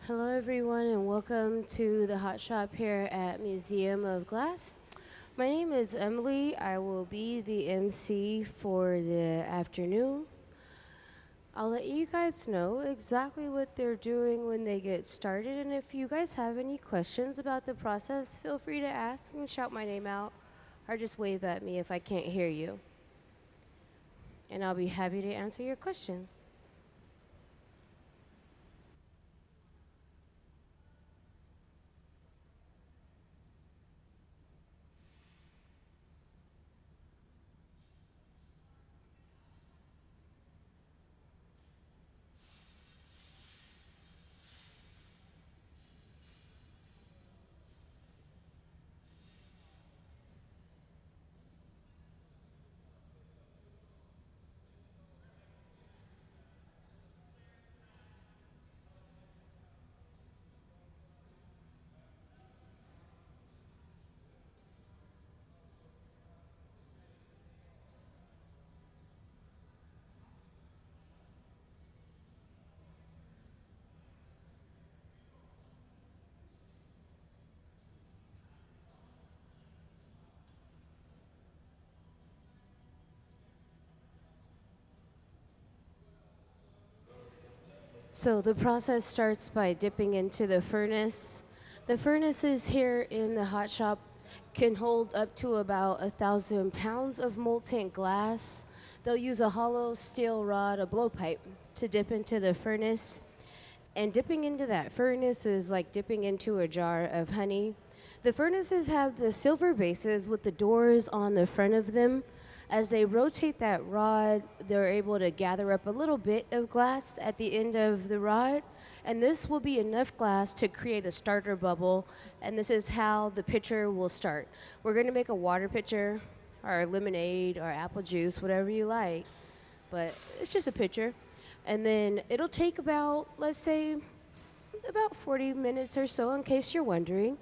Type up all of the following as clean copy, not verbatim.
Hello, everyone, and welcome to the Hot Shop here at Museum of Glass. My name is Emily. I will be the MC for the afternoon. I'll let you guys know exactly what they're doing when they get started, and if you guys have any questions about the process, feel free to ask and shout my name out, or just wave at me if I can't hear you, and I'll be happy to answer your questions. So the process starts by dipping into the furnace. The furnaces here in the hot shop can hold up to about 1,000 pounds of molten glass. They'll use a hollow steel rod, a blowpipe, to dip into the furnace. And dipping into that furnace is like dipping into a jar of honey. The furnaces have the silver bases with the doors on the front of them. As they rotate that rod, they're able to gather up a little bit of glass at the end of the rod, and this will be enough glass to create a starter bubble, and this is how the pitcher will start. We're gonna make a water pitcher, or lemonade, or apple juice, whatever you like, but it's just a pitcher. And then it'll take about, let's say, about 40 minutes or so, in case you're wondering.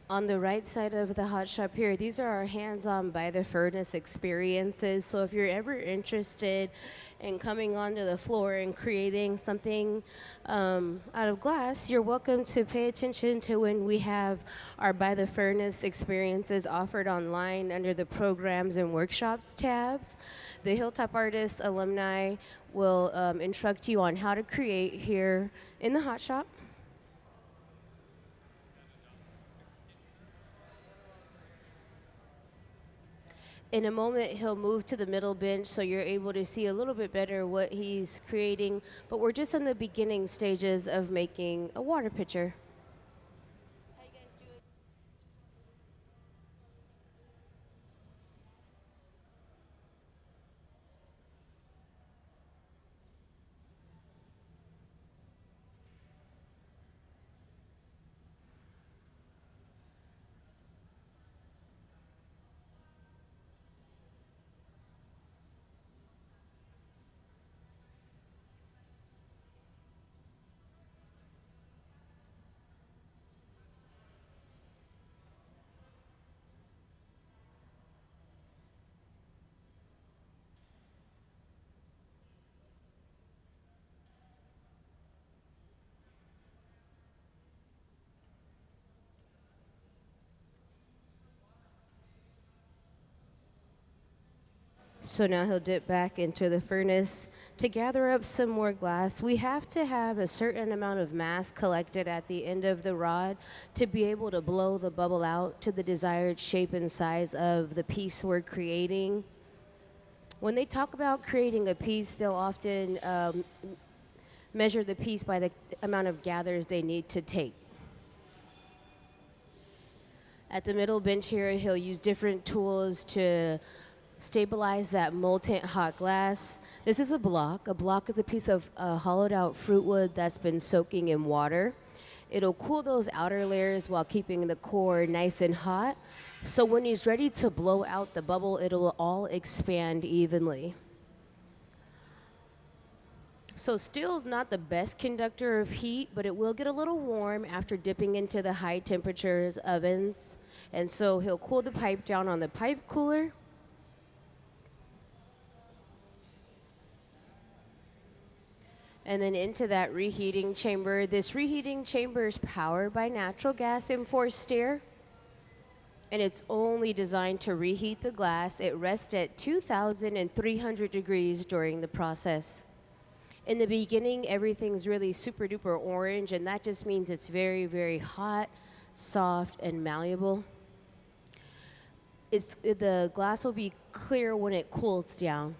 On the right side of the hot shop here, these are our hands-on by the furnace experiences. So if you're ever interested in coming onto the floor and creating something out of glass, you're welcome to pay attention to when we have our by the furnace experiences offered online under the programs and workshops tabs. The Hilltop Artists alumni will instruct you on how to create here in the hot shop. In a moment, he'll move to the middle bench so you're able to see a little bit better what he's creating. But we're just in the beginning stages of making a water pitcher. So now he'll dip back into the furnace to gather up some more glass. We have to have a certain amount of mass collected at the end of the rod to be able to blow the bubble out to the desired shape and size of the piece we're creating. When they talk about creating a piece, they'll often measure the piece by the amount of gathers they need to take. At the middle bench here, he'll use different tools to stabilize that molten hot glass. This is a block. A block is a piece of hollowed out fruit wood that's been soaking in water. It'll cool those outer layers while keeping the core nice and hot. So when he's ready to blow out the bubble, it'll all expand evenly. So steel's not the best conductor of heat, but it will get a little warm after dipping into the high temperatures ovens. And so he'll cool the pipe down on the pipe cooler. And then into that reheating chamber. This reheating chamber is powered by natural gas and forced air. And it's only designed to reheat the glass. It rests at 2,300 degrees during the process. In the beginning, everything's really super duper orange, and that just means it's very, very hot, soft, and malleable. The glass will be clear when it cools down.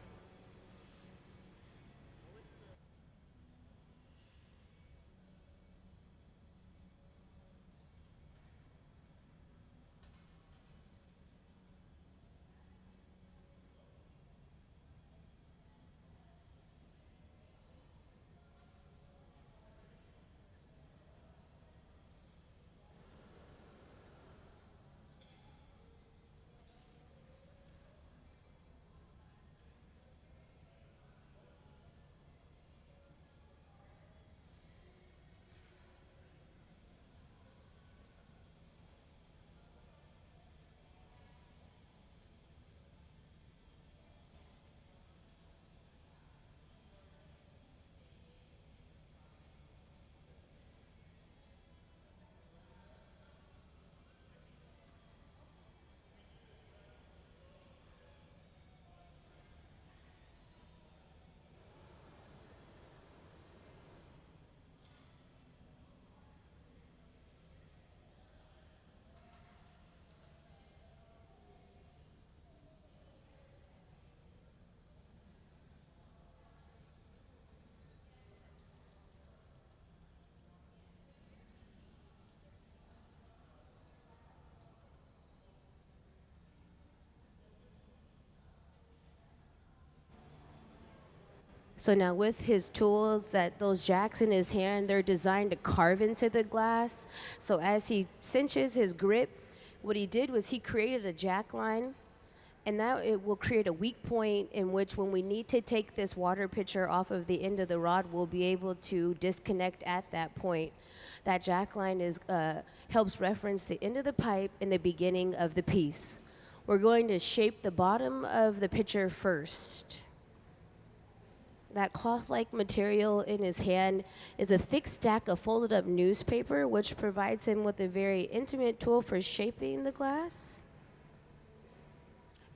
So now with his tools, those jacks in his hand, they're designed to carve into the glass. So as he cinches his grip, what he did was he created a jack line, and that it will create a weak point in which when we need to take this water pitcher off of the end of the rod, we'll be able to disconnect at that point. That jack line helps reference the end of the pipe and the beginning of the piece. We're going to shape the bottom of the pitcher first. That cloth-like material in his hand is a thick stack of folded up newspaper, which provides him with a very intimate tool for shaping the glass.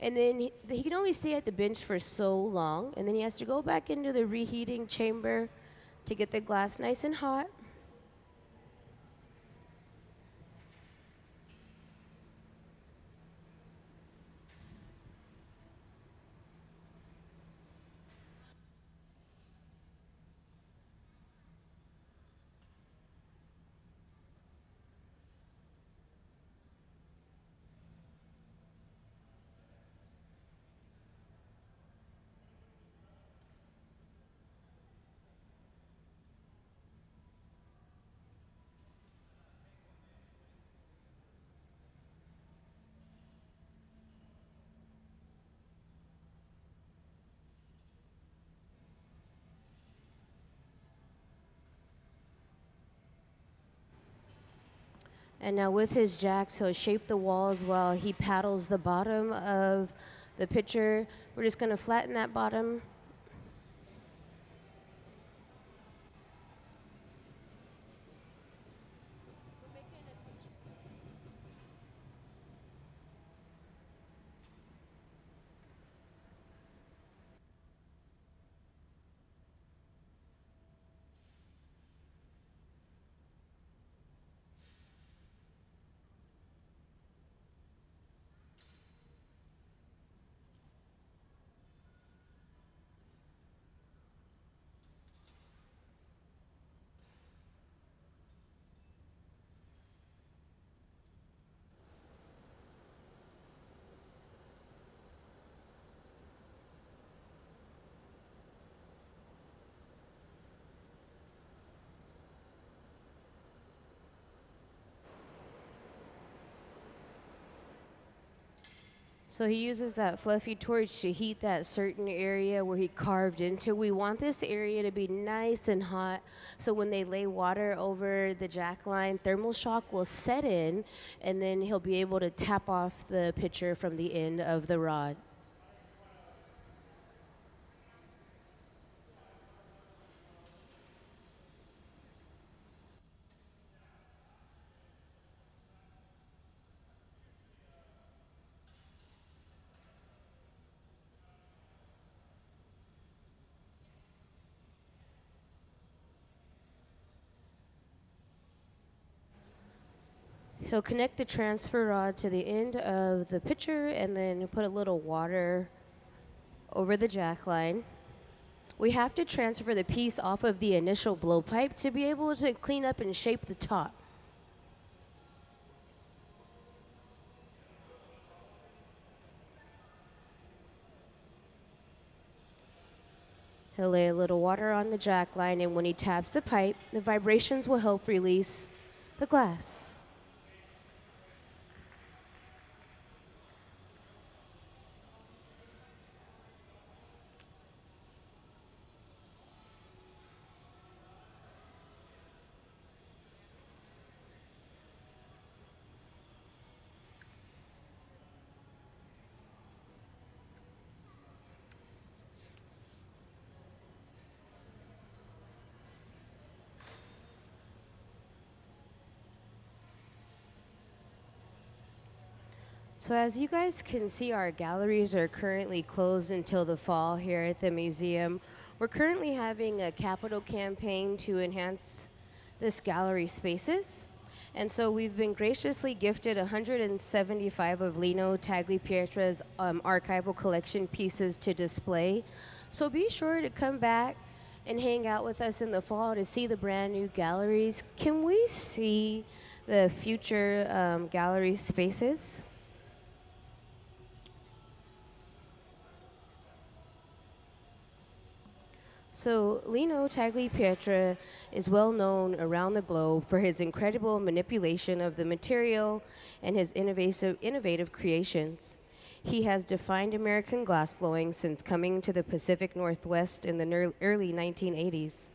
And then he can only stay at the bench for so long, and then he has to go back into the reheating chamber to get the glass nice and hot. And now with his jacks, he'll shape the walls while he paddles the bottom of the pitcher. We're just going to flatten that bottom. So he uses that fluffy torch to heat that certain area where he carved into. We want this area to be nice and hot, so when they lay water over the jack line, thermal shock will set in, and then he'll be able to tap off the pitcher from the end of the rod. He'll connect the transfer rod to the end of the pitcher and then put a little water over the jack line. We have to transfer the piece off of the initial blowpipe to be able to clean up and shape the top. He'll lay a little water on the jack line, and when he taps the pipe, the vibrations will help release the glass. So as you guys can see, our galleries are currently closed until the fall here at the museum. We're currently having a capital campaign to enhance this gallery spaces. And so we've been graciously gifted 175 of Lino Tagliapietra's archival collection pieces to display. So be sure to come back and hang out with us in the fall to see the brand new galleries. Can we see the future gallery spaces? So Lino Tagliapietra is well known around the globe for his incredible manipulation of the material and his innovative creations. He has defined American glassblowing since coming to the Pacific Northwest in the early 1980s.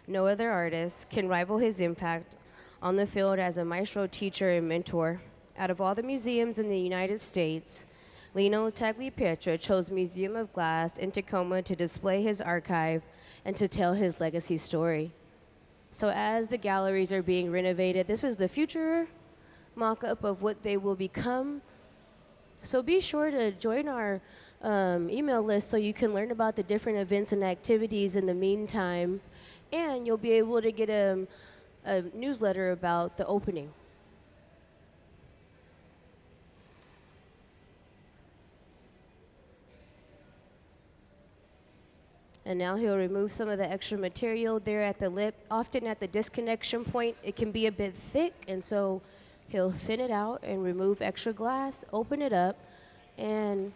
No other artist can rival his impact on the field as a maestro teacher and mentor. Out of all the museums in the United States, Lino Tagliapietra chose Museum of Glass in Tacoma to display his archive and to tell his legacy story. So as the galleries are being renovated, this is the future mock-up of what they will become. So be sure to join our email list so you can learn about the different events and activities in the meantime, and you'll be able to get a newsletter about the opening. And now he'll remove some of the extra material there at the lip. Often at the disconnection point, it can be a bit thick, and so he'll thin it out and remove extra glass, open it up, and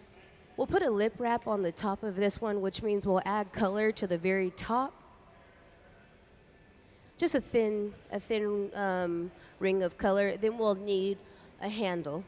we'll put a lip wrap on the top of this one, which means we'll add color to the very top. Just a thin ring of color. Then we'll need a handle.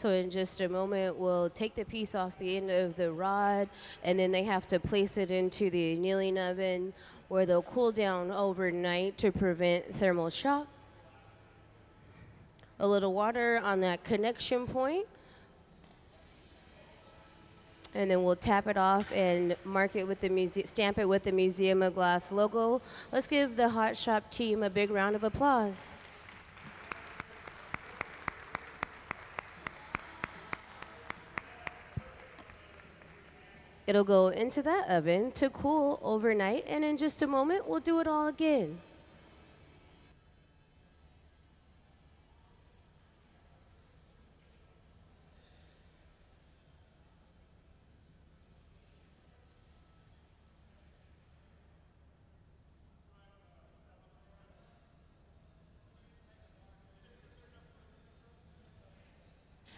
So in just a moment, we'll take the piece off the end of the rod, and then they have to place it into the annealing oven where they'll cool down overnight to prevent thermal shock. A little water on that connection point, and then we'll tap it off and mark it with the stamp it with the Museum of Glass logo. Let's give the Hot Shop team a big round of applause. It'll go into that oven to cool overnight, and in just a moment, we'll do it all again.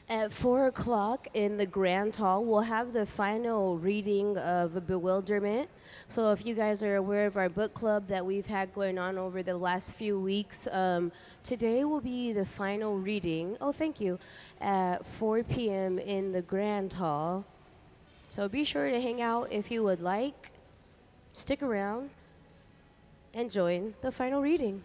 At 4 o'clock in the Grand Hall, we'll have the final reading of Bewilderment. So if you guys are aware of our book club that we've had going on over the last few weeks, today will be the final reading. Oh, thank you. At 4 p.m. in the Grand Hall. So be sure to hang out if you would like. Stick around and join the final reading.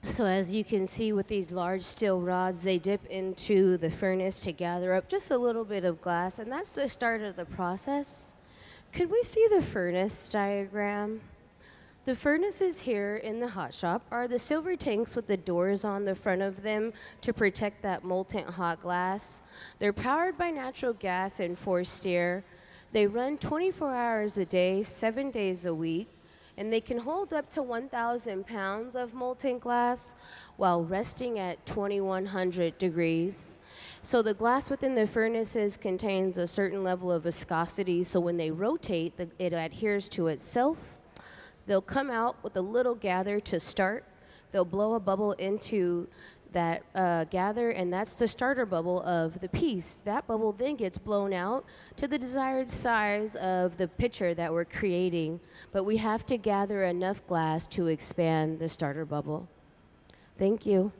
So as you can see with these large steel rods, they dip into the furnace to gather up just a little bit of glass, and that's the start of the process. Could we see the furnace diagram? The furnaces here in the hot shop are the silver tanks with the doors on the front of them to protect that molten hot glass. They're powered by natural gas and forced air. They run 24 hours a day, 7 days a week, and they can hold up to 1,000 pounds of molten glass while resting at 2,100 degrees. So the glass within the furnaces contains a certain level of viscosity, so when they rotate, it adheres to itself. They'll come out with a little gather to start. They'll blow a bubble into that gather, and that's the starter bubble of the piece. That bubble then gets blown out to the desired size of the pitcher that we're creating, but we have to gather enough glass to expand the starter bubble. Thank you.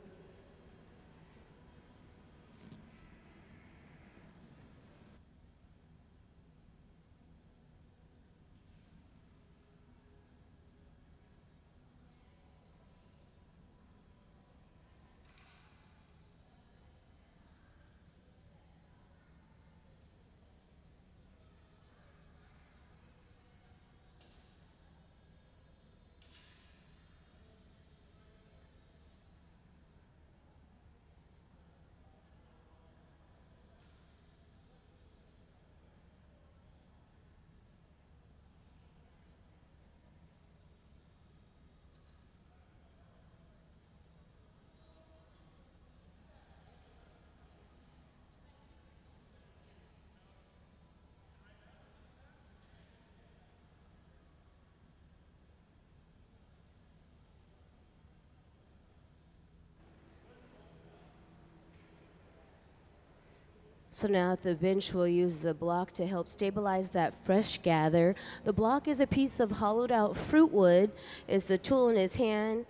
So now at the bench, we'll use the block to help stabilize that fresh gather. The block is a piece of hollowed out fruit wood. It's the tool in his hand,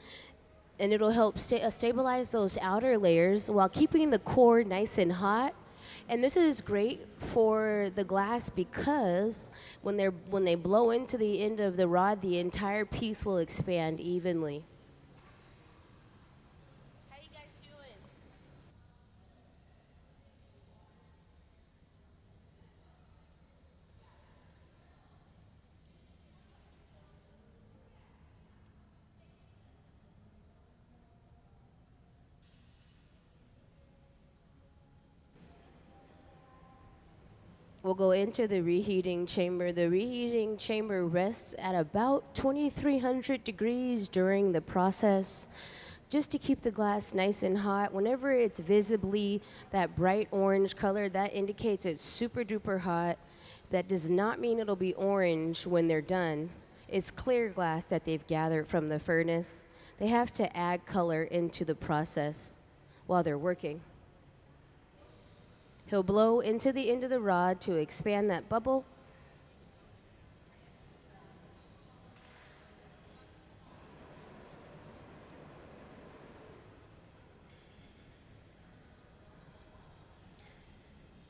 and it'll help stabilize those outer layers while keeping the core nice and hot. And this is great for the glass because when they blow into the end of the rod, the entire piece will expand evenly. How you guys doing? We'll go into the reheating chamber. The reheating chamber rests at about 2300 degrees during the process, just to keep the glass nice and hot. Whenever it's visibly that bright orange color, that indicates it's super duper hot. That does not mean it'll be orange when they're done. It's clear glass that they've gathered from the furnace. They have to add color into the process while they're working. He'll blow into the end of the rod to expand that bubble.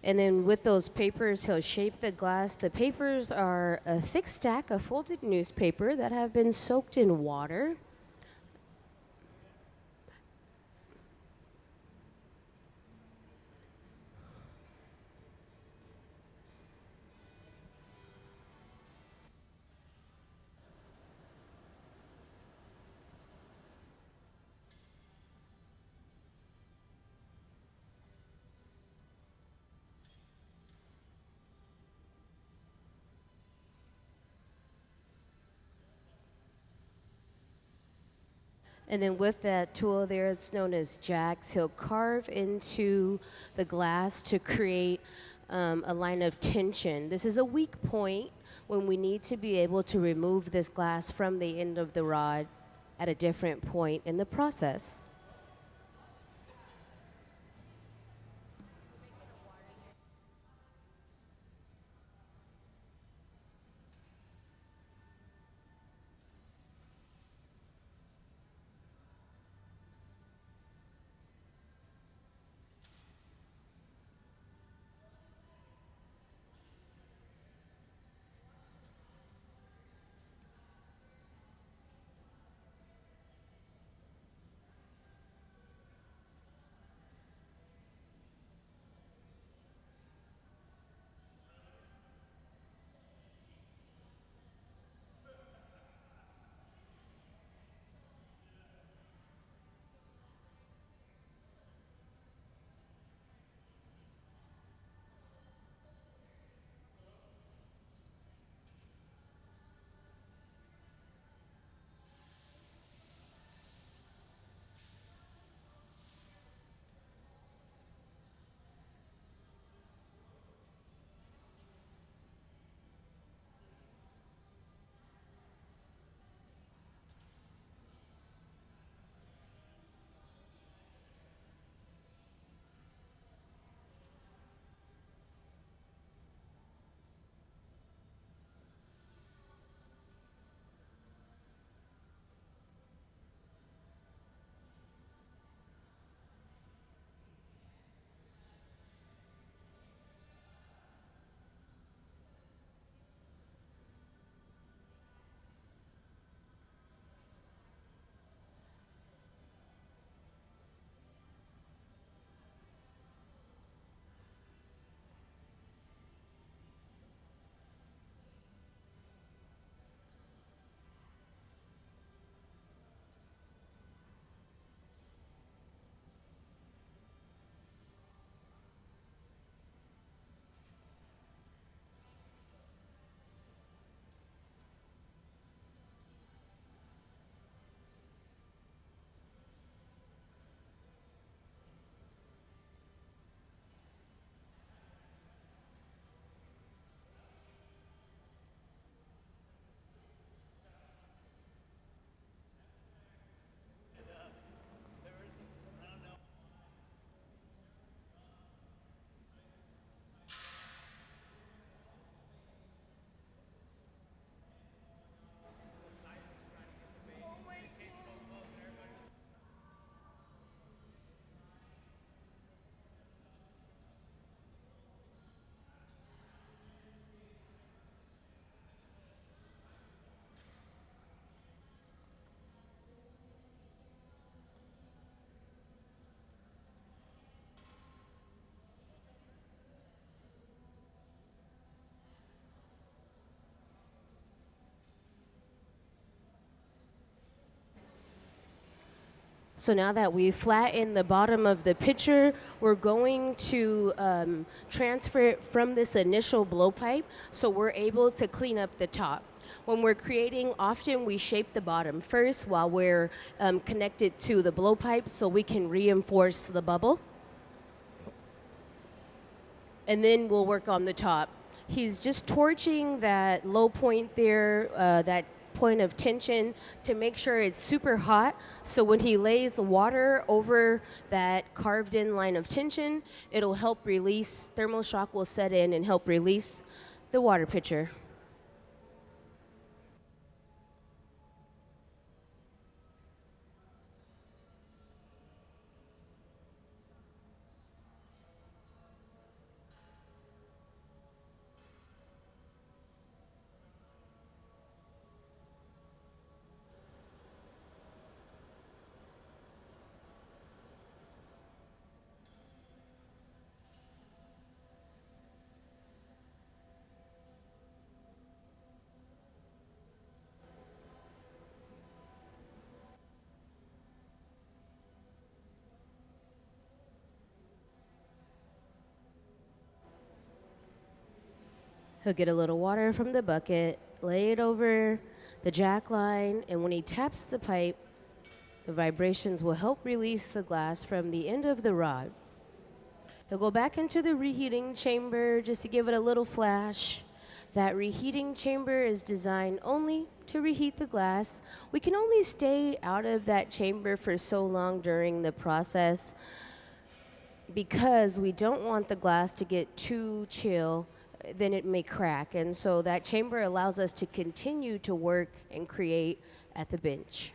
And then with those papers, he'll shape the glass. The papers are a thick stack of folded newspaper that have been soaked in water. And then with that tool there, it's known as jacks, he'll carve into the glass to create a line of tension. This is a weak point when we need to be able to remove this glass from the end of the rod at a different point in the process. So now that we flatten the bottom of the pitcher, we're going to transfer it from this initial blowpipe so we're able to clean up the top. When we're creating, often we shape the bottom first while we're connected to the blowpipe so we can reinforce the bubble. And then we'll work on the top. He's just torching that low point there, that point of tension to make sure it's super hot. So when he lays the water over that carved in line of tension, it'll help release, thermal shock will set in and help release the water pitcher. He'll get a little water from the bucket, lay it over the jack line, and when he taps the pipe, the vibrations will help release the glass from the end of the rod. He'll go back into the reheating chamber just to give it a little flash. That reheating chamber is designed only to reheat the glass. We can only stay out of that chamber for so long during the process because we don't want the glass to get too chill, then it may crack. And so that chamber allows us to continue to work and create at the bench.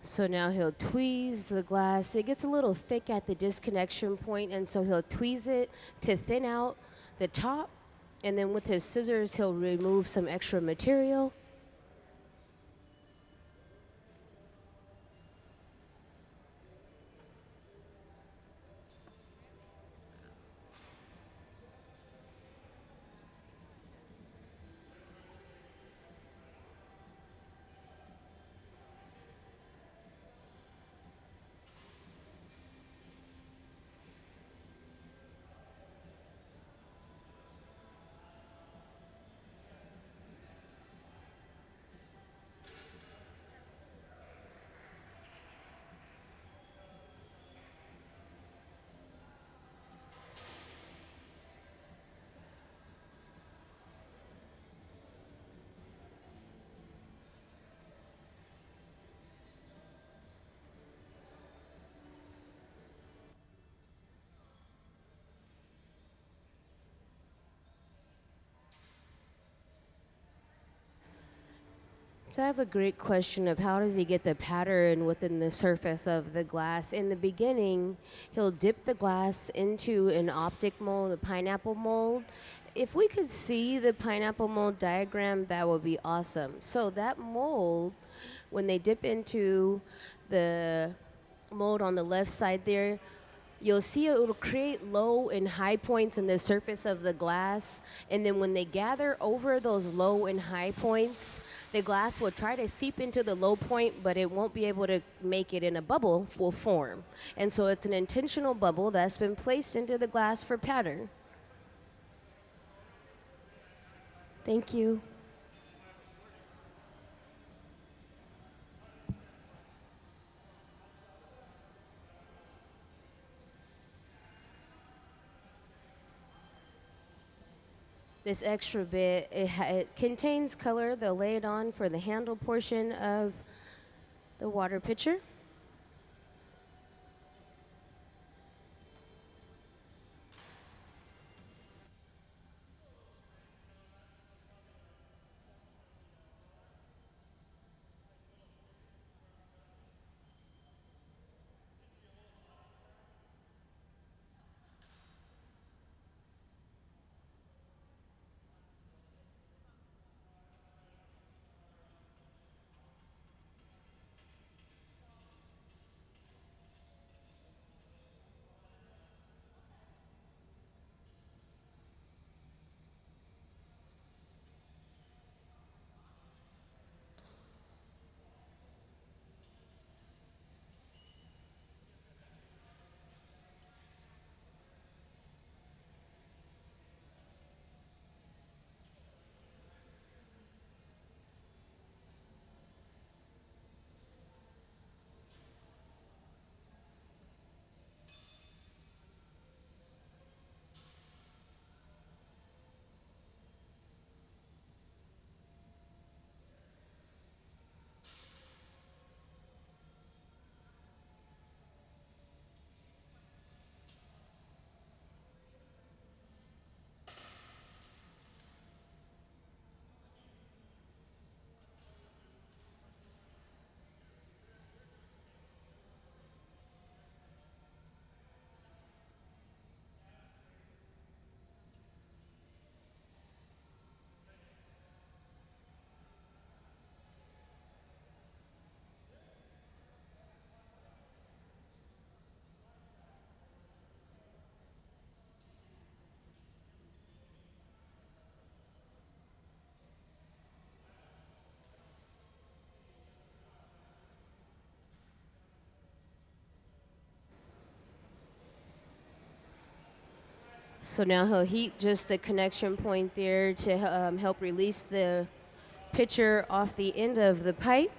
So now he'll tweeze the glass. It gets a little thick at the disconnection point, and so he'll tweeze it to thin out the top. And then with his scissors, he'll remove some extra material. So I have a great question of how does he get the pattern within the surface of the glass? In the beginning, he'll dip the glass into an optic mold, a pineapple mold. If we could see the pineapple mold diagram, that would be awesome. So that mold, when they dip into the mold on the left side there, you'll see it will create low and high points in the surface of the glass. And then when they gather over those low and high points, the glass will try to seep into the low point, but it won't be able to make it in a bubble will form. And so it's an intentional bubble that's been placed into the glass for pattern. Thank you. This extra bit, it contains color. They'll lay it on for the handle portion of the water pitcher. So now he'll heat just the connection point there to help release the pitcher off the end of the pipe.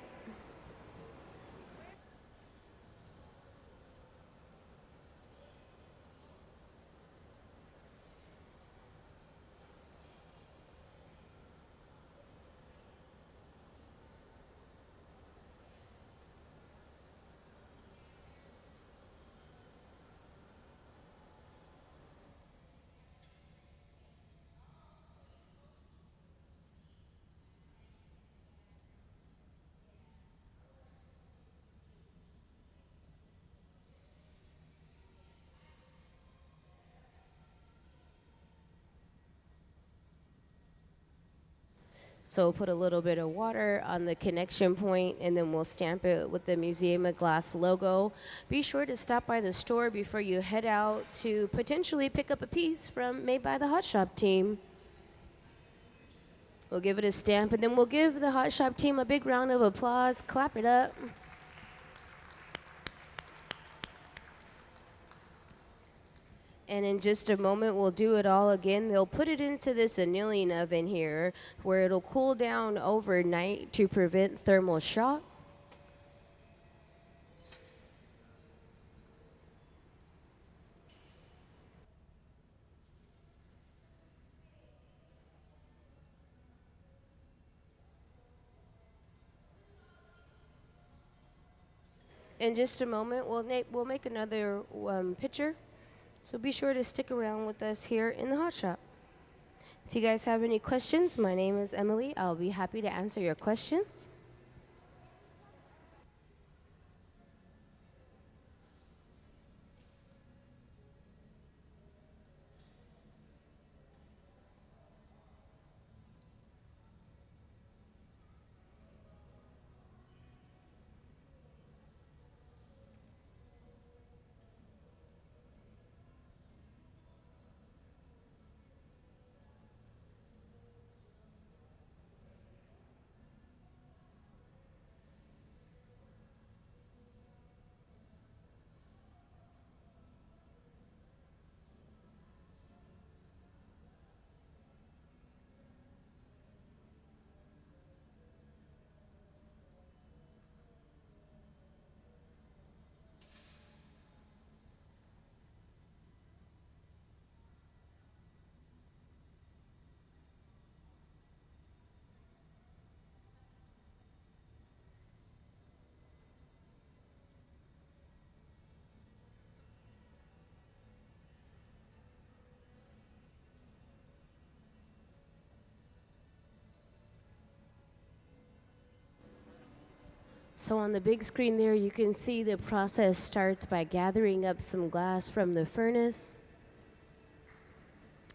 So put a little bit of water on the connection point and then we'll stamp it with the Museum of Glass logo. Be sure to stop by the store before you head out to potentially pick up a piece from Made by the Hot Shop team. We'll give it a stamp and then we'll give the Hot Shop team a big round of applause. Clap it up. And in just a moment, we'll do it all again. They'll put it into this annealing oven here where it'll cool down overnight to prevent thermal shock. In just a moment, we'll make another pitcher. So be sure to stick around with us here in the Hot Shop. If you guys have any questions, my name is Emily. I'll be happy to answer your questions. So on the big screen there, you can see the process starts by gathering up some glass from the furnace.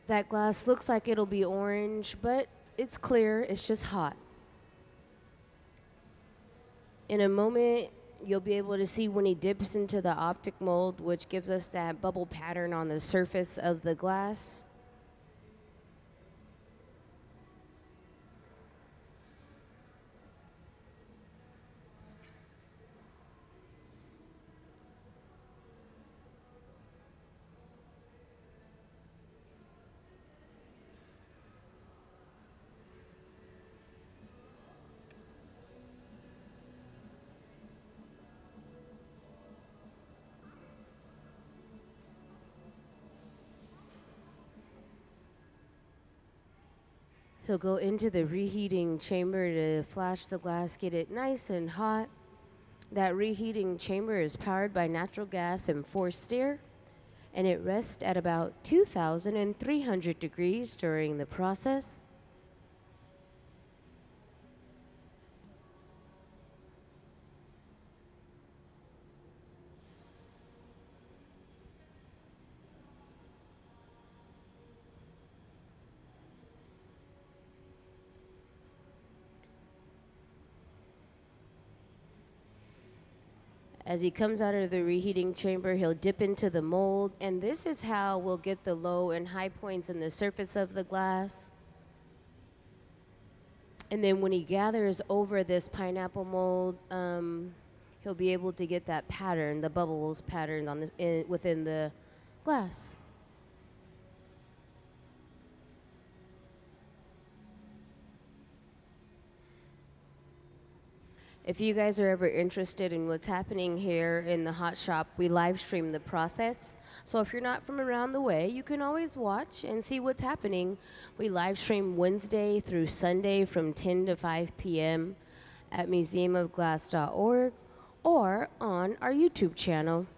That glass looks like it'll be orange, but it's clear, it's just hot. In a moment, you'll be able to see when he dips into the optic mold, which gives us that bubble pattern on the surface of the glass. He'll go into the reheating chamber to flash the glass, get it nice and hot. That reheating chamber is powered by natural gas and forced air, and it rests at about 2,300 degrees during the process. As he comes out of the reheating chamber, he'll dip into the mold, and this is how we'll get the low and high points in the surface of the glass. And then when he gathers over this pineapple mold, he'll be able to get that pattern, the bubbles pattern on within the glass. If you guys are ever interested in what's happening here in the hot shop, we live stream the process. So if you're not from around the way, you can always watch and see what's happening. We live stream Wednesday through Sunday from 10 to 5 p.m. at museumofglass.org or on our YouTube channel.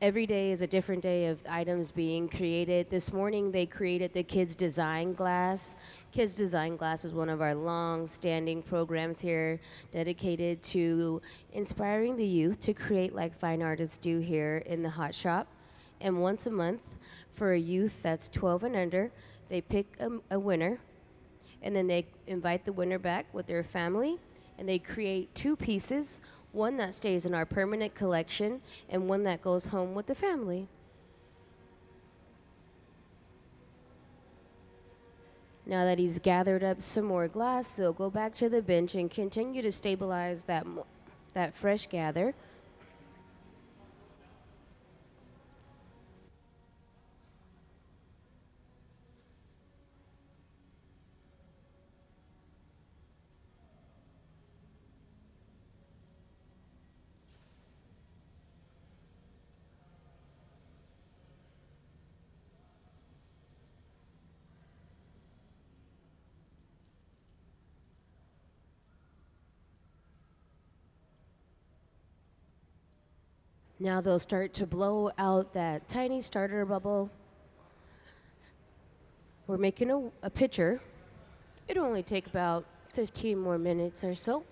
Every day is a different day of items being created. This morning they created the Kids Design Glass. Kids Design Glass is one of our long-standing programs here dedicated to inspiring the youth to create like fine artists do here in the Hot Shop. And once a month, for a youth that's 12 and under, they pick a winner, and then they invite the winner back with their family, and they create two pieces, one that stays in our permanent collection and one that goes home with the family. Now that he's gathered up some more glass, they'll go back to the bench and continue to stabilize that fresh gather. Now they'll start to blow out that tiny starter bubble. We're making a pitcher. It'll only take about 15 more minutes or so.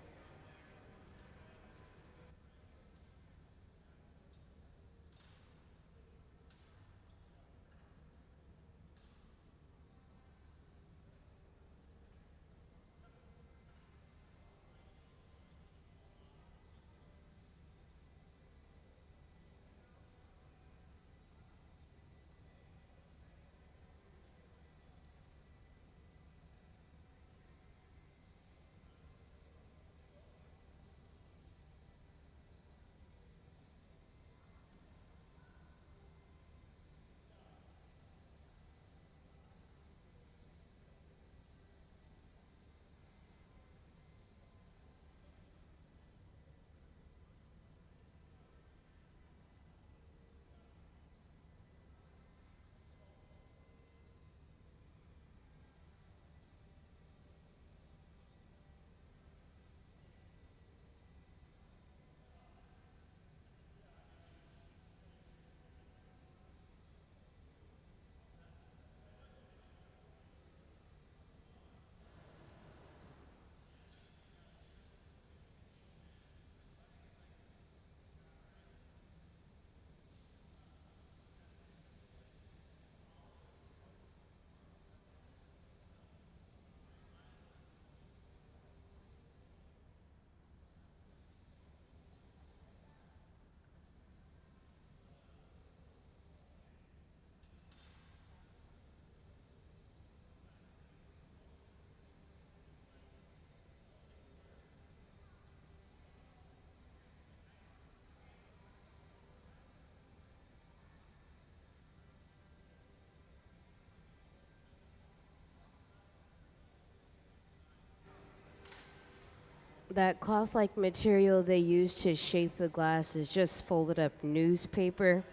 That cloth-like material they use to shape the glass is just folded up newspaper.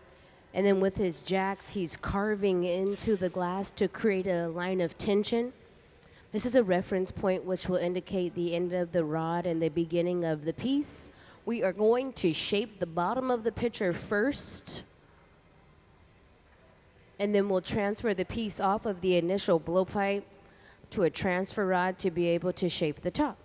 And then with his jacks, he's carving into the glass to create a line of tension. This is a reference point which will indicate the end of the rod and the beginning of the piece. We are going to shape the bottom of the pitcher first, and then we'll transfer the piece off of the initial blowpipe to a transfer rod to be able to shape the top.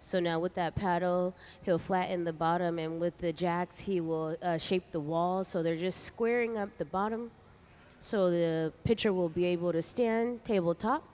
So now with that paddle, he'll flatten the bottom, and with the jacks, he will shape the wall. So they're just squaring up the bottom so the pitcher will be able to stand tabletop.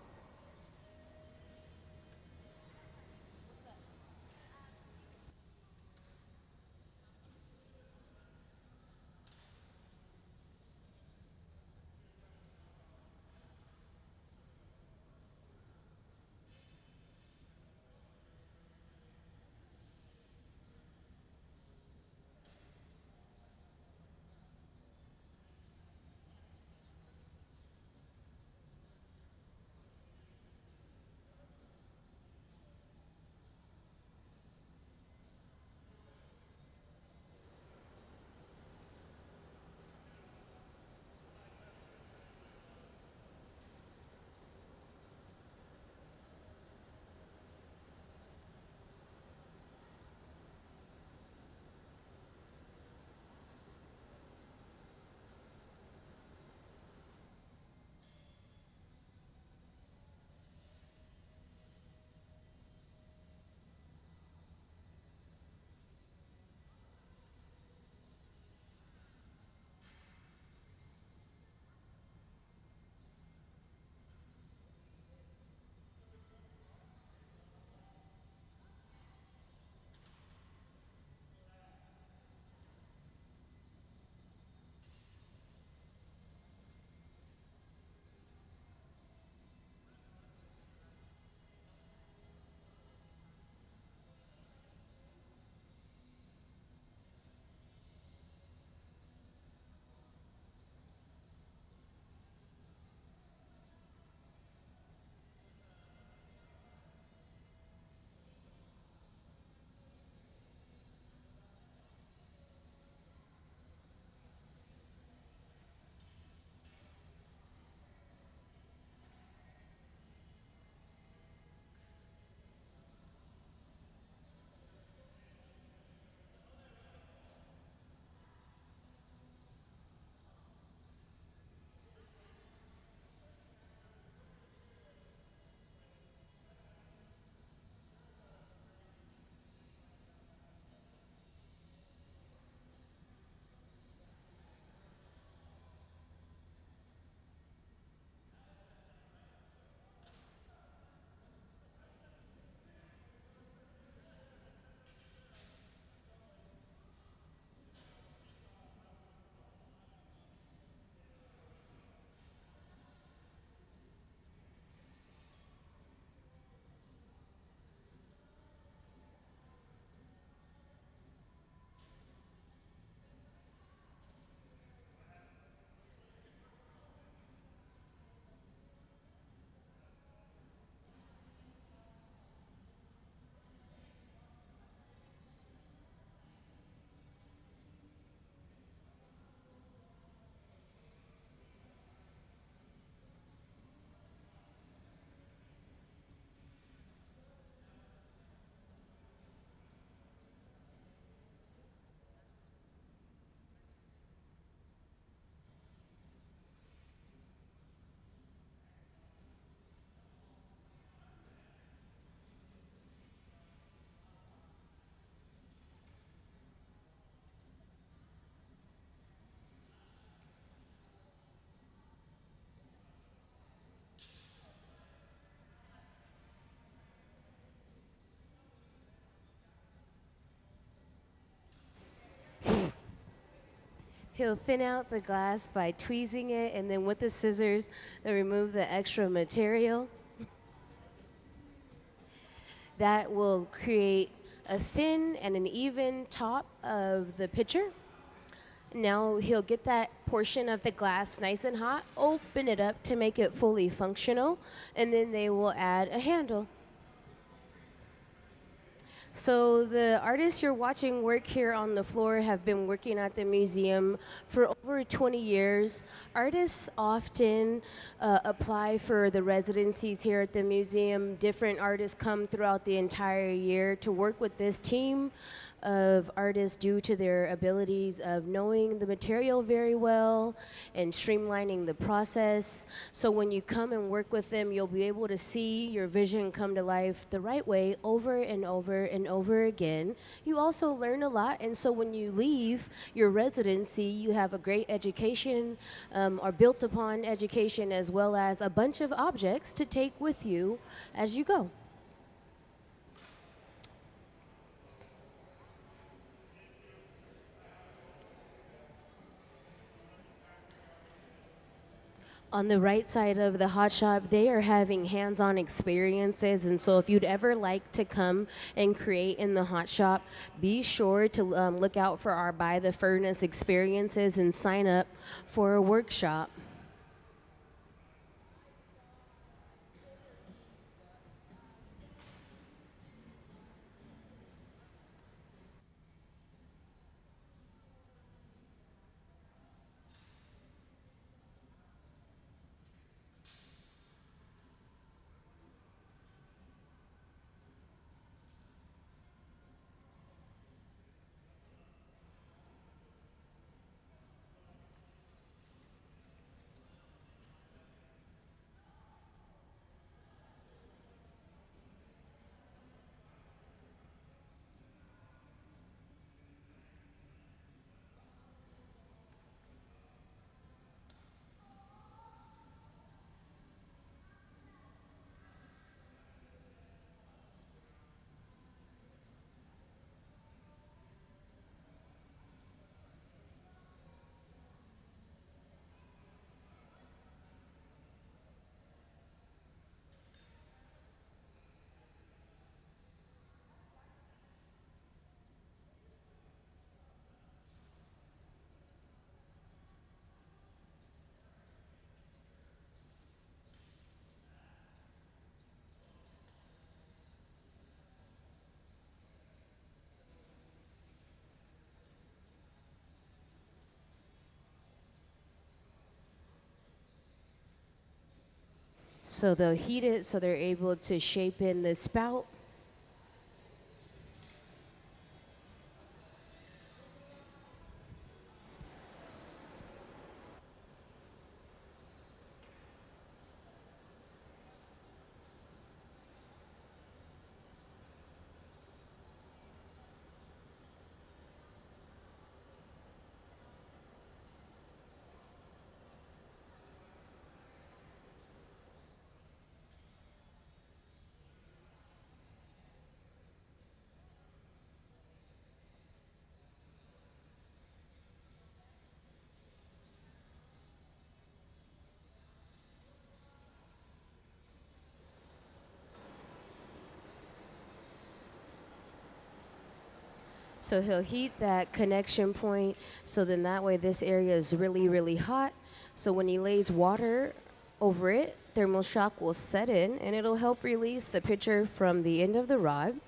He'll thin out the glass by tweezing it, and then with the scissors, they'll remove the extra material. That will create a thin and an even top of the pitcher. Now he'll get that portion of the glass nice and hot, open it up to make it fully functional, and then they will add a handle. So the artists you're watching work here on the floor have been working at the museum for over 20 years. Artists often apply for the residencies here at the museum. Different artists come throughout the entire year to work with this team of artists due to their abilities of knowing the material very well and streamlining the process. So when you come and work with them, you'll be able to see your vision come to life the right way over and over and over again. You also learn a lot, and so when you leave your residency, you have a great education or built upon education, as well as a bunch of objects to take with you as you go. On the right side of the hot shop, they are having hands-on experiences, and so if you'd ever like to come and create in the hot shop, be sure to look out for our By the Furnace experiences and sign up for a workshop. So they'll heat it so they're able to shape in the spout. So he'll heat that connection point, so then that way this area is really, really hot. So when he lays water over it, thermal shock will set in, and it'll help release the pitcher from the end of the rod.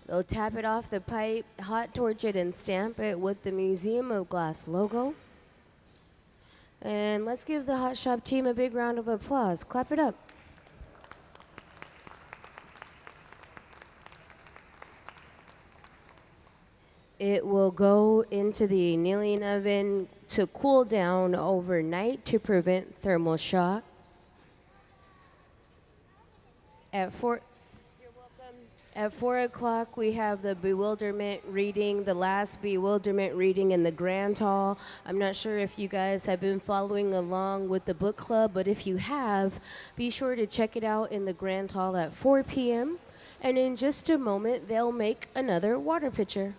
They'll tap it off the pipe, hot torch it, and stamp it with the Museum of Glass logo. And let's give the Hot Shop team a big round of applause. Clap it up. It will go into the annealing oven to cool down overnight to prevent thermal shock. At 4 o'clock, we have the bewilderment reading, the last bewilderment reading in the Grand Hall. I'm not sure if you guys have been following along with the book club, but if you have, be sure to check it out in the Grand Hall at 4 p.m. And in just a moment, they'll make another water pitcher.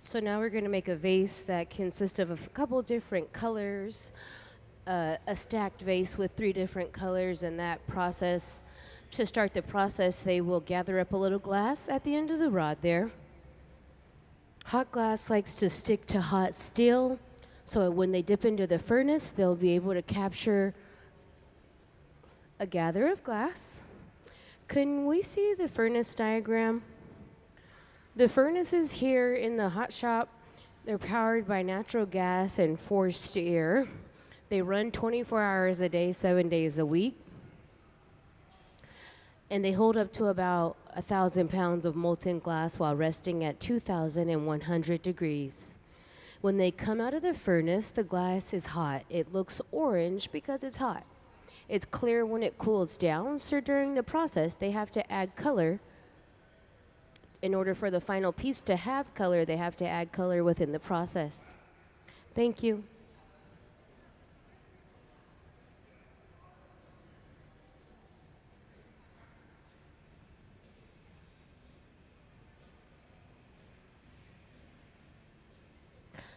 So now we're going to make a vase that consists of a couple different colors, a stacked vase with 3 different colors. And that process, to start the process, they will gather up a little glass at the end of the rod there. Hot glass likes to stick to hot steel, so when they dip into the furnace, they'll be able to capture a gather of glass. Can we see the furnace diagram? The furnaces here in the hot shop, they're powered by natural gas and forced air. They run 24 hours a day, 7 days a week. And they hold up to about 1,000 pounds of molten glass while resting at 2,100 degrees. When they come out of the furnace, the glass is hot. It looks orange because it's hot. It's clear when it cools down, so during the process, they have to add color. In order for the final piece to have color, they have to add color within the process. Thank you.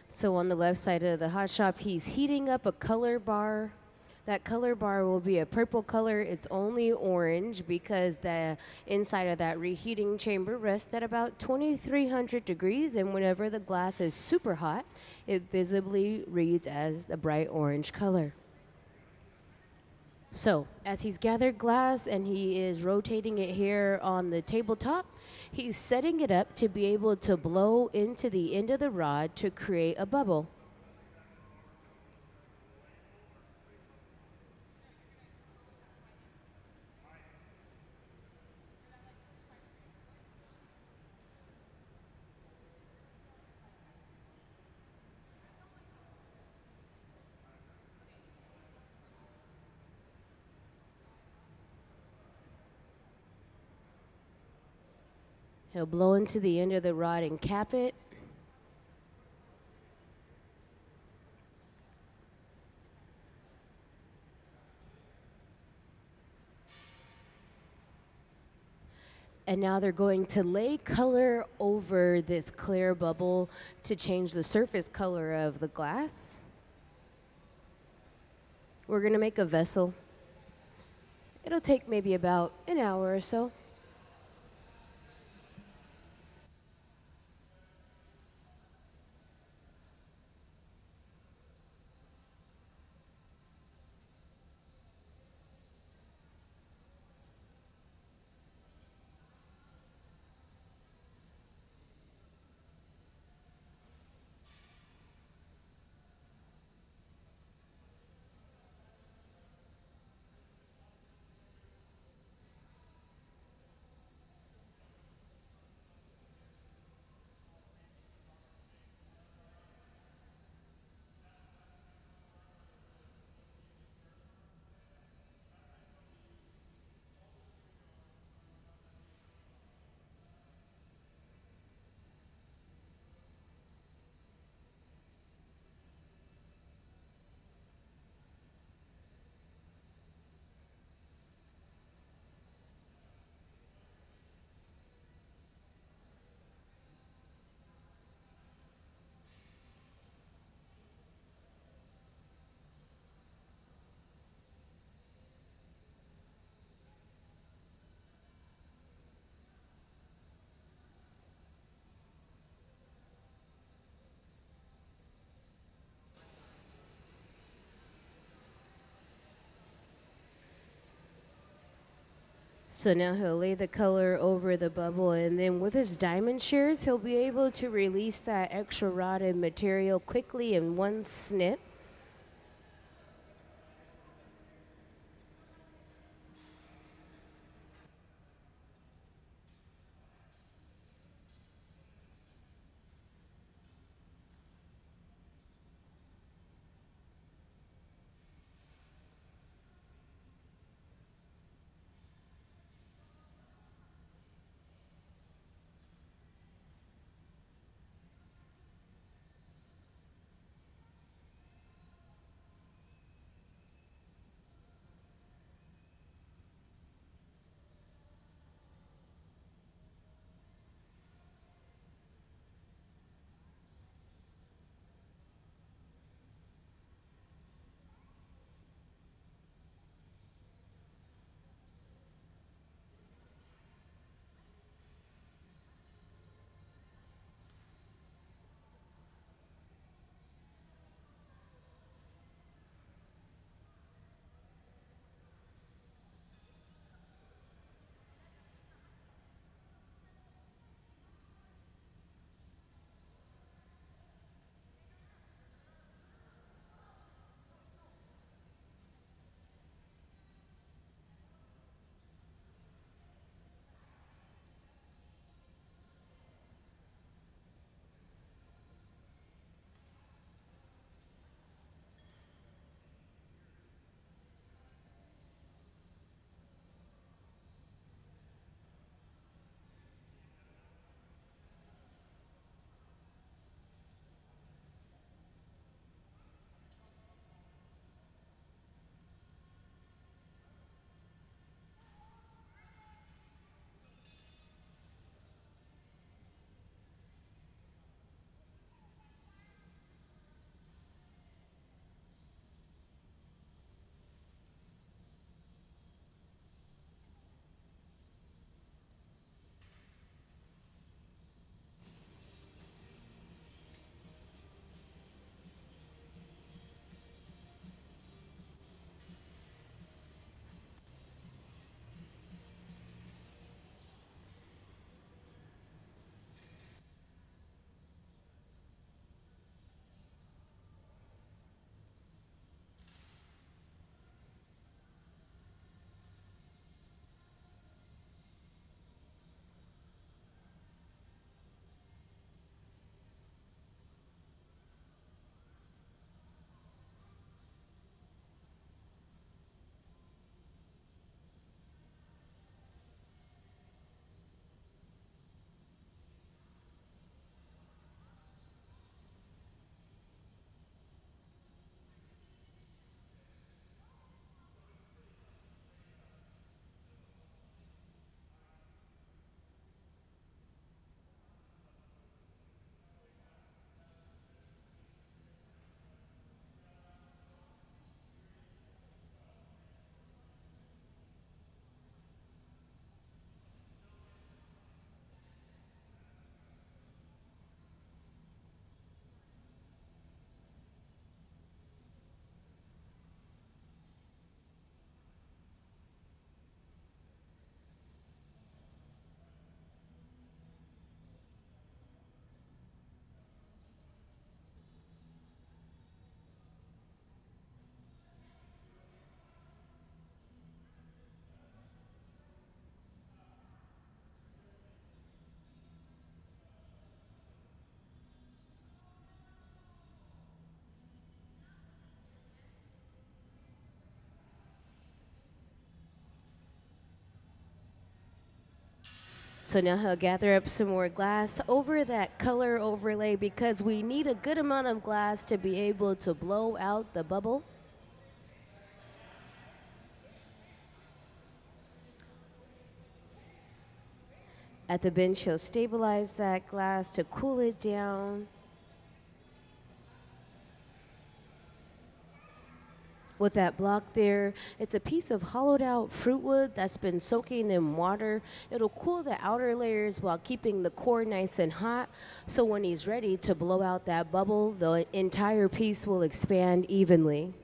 So on the left side of the hot shop, he's heating up a color bar. That color bar will be a purple color. It's only orange because the inside of that reheating chamber rests at about 2,300 degrees, and whenever the glass is super hot, it visibly reads as a bright orange color. So, as he's gathered glass and he is rotating it here on the tabletop, he's setting it up to be able to blow into the end of the rod to create a bubble. He'll blow into the end of the rod and cap it. And now they're going to lay color over this clear bubble to change the surface color of the glass. We're going to make a vessel. It'll take maybe about an hour or so. So now he'll lay the color over the bubble, and then with his diamond shears, he'll be able to release that extra rotted material quickly in one snip. So now he'll gather up some more glass over that color overlay because we need a good amount of glass to be able to blow out the bubble. At the bench, he'll stabilize that glass to cool it down. With that block there, it's a piece of hollowed out fruit wood that's been soaking in water. It'll cool the outer layers while keeping the core nice and hot. So when he's ready to blow out that bubble, the entire piece will expand evenly.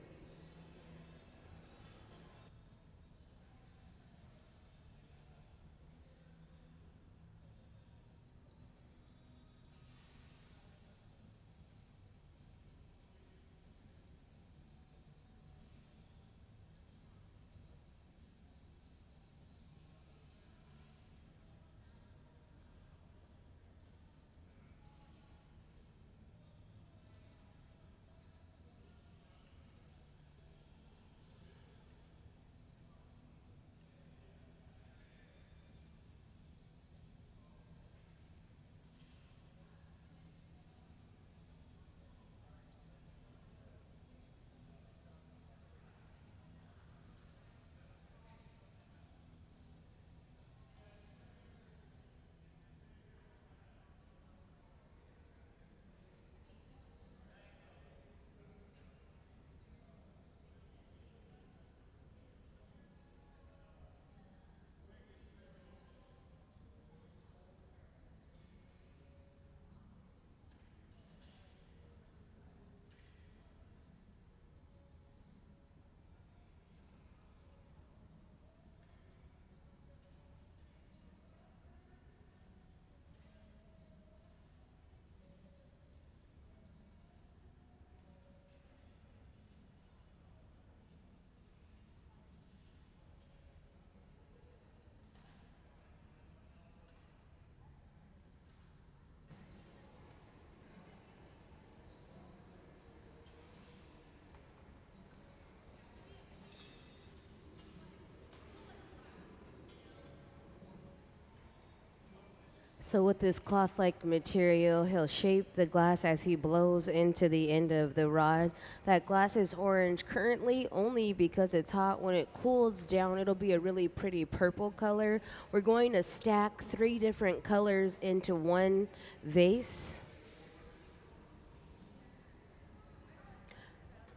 So with this cloth-like material, he'll shape the glass as he blows into the end of the rod. That glass is orange currently only because it's hot. When it cools down, it'll be a really pretty purple color. We're going to stack 3 different colors into one vase.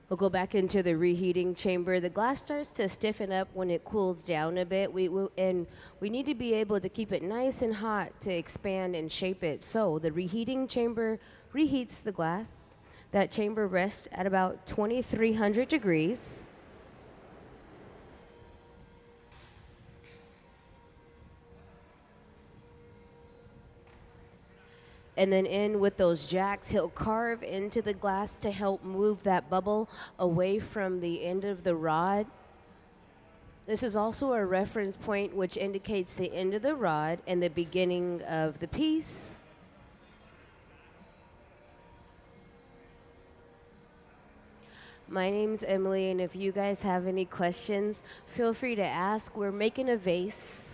We'll go back into the reheating chamber. The glass starts to stiffen up when it cools down a bit. And we need to be able to keep it nice and hot to expand and shape it. So the reheating chamber reheats the glass. That chamber rests at about 2300 degrees. And then in with those jacks, he'll carve into the glass to help move that bubble away from the end of the rod. This is also a reference point which indicates the end of the rod and the beginning of the piece. My name's Emily, and if you guys have any questions, feel free to ask. We're making a vase.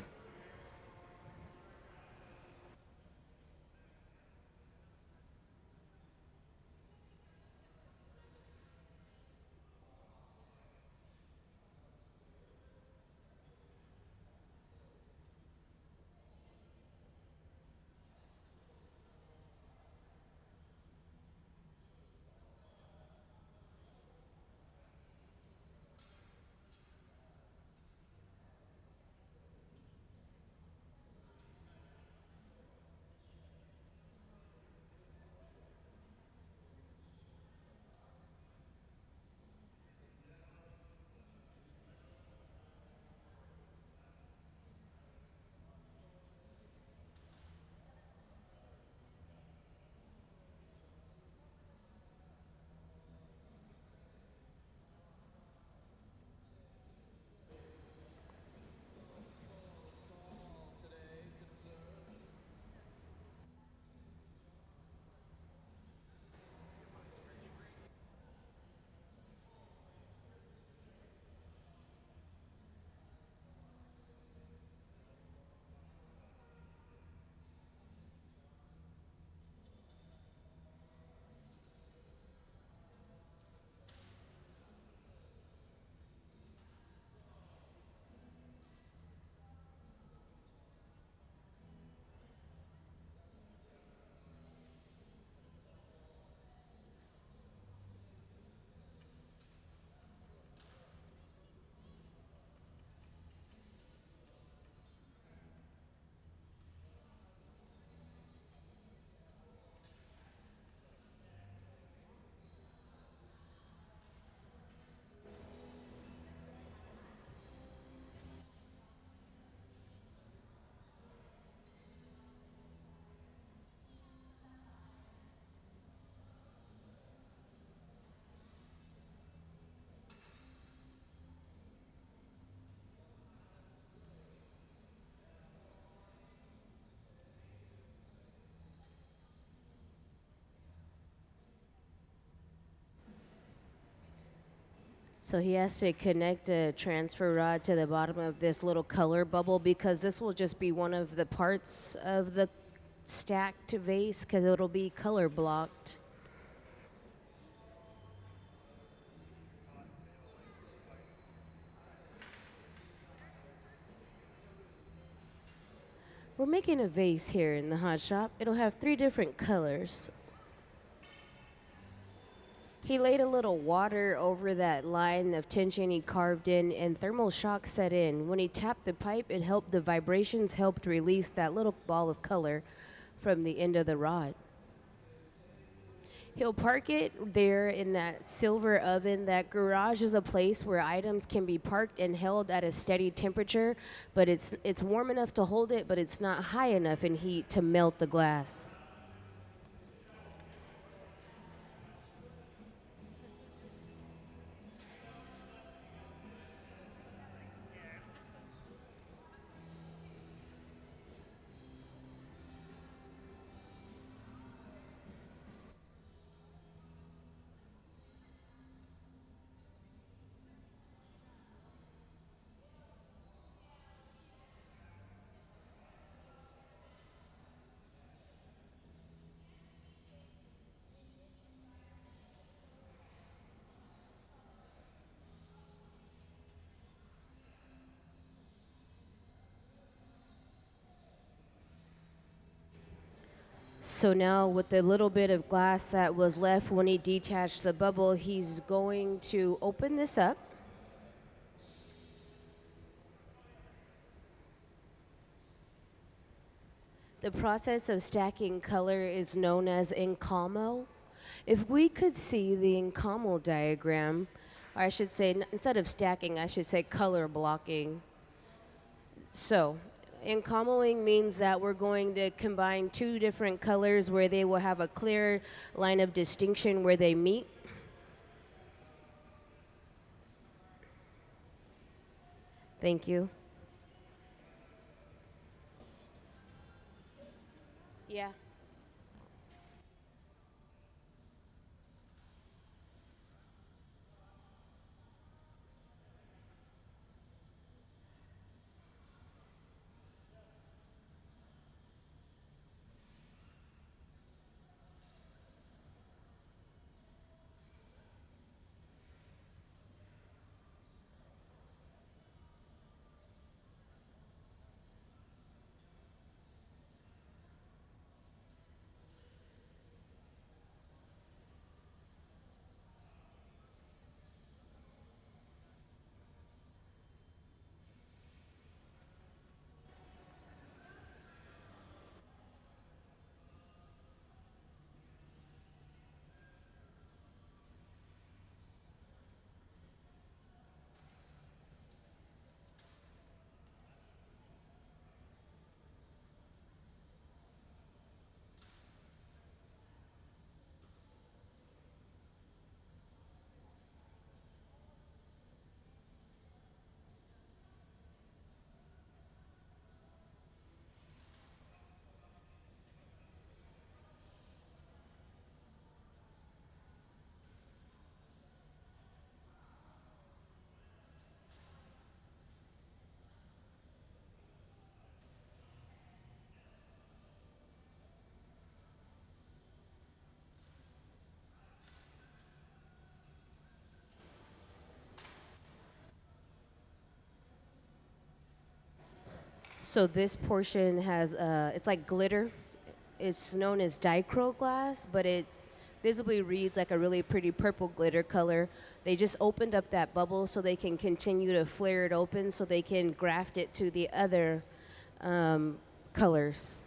So he has to connect a transfer rod to the bottom of this little color bubble because this will just be one of the parts of the stacked vase because it'll be color blocked. We're making a vase here in the hot shop. It'll have 3 different colors. He laid a little water over that line of tension he carved in, and thermal shock set in. When he tapped the pipe, the vibrations helped release that little ball of color from the end of the rod. He'll park it there in that silver oven. That garage is a place where items can be parked and held at a steady temperature, but it's warm enough to hold it, but it's not high enough in heat to melt the glass. So now with the little bit of glass that was left when he detached the bubble, he's going to open this up. The process of stacking color is known as encamo. If we could see the encamo diagram, or I should say, instead of stacking, I should say color blocking. So, encamoing means that we're going to combine 2 different colors where they will have a clear line of distinction where they meet. Thank you. Yeah. So this portion has, it's like glitter. It's known as dichro glass, but it visibly reads like a really pretty purple glitter color. They just opened up that bubble so they can continue to flare it open so they can graft it to the other colors.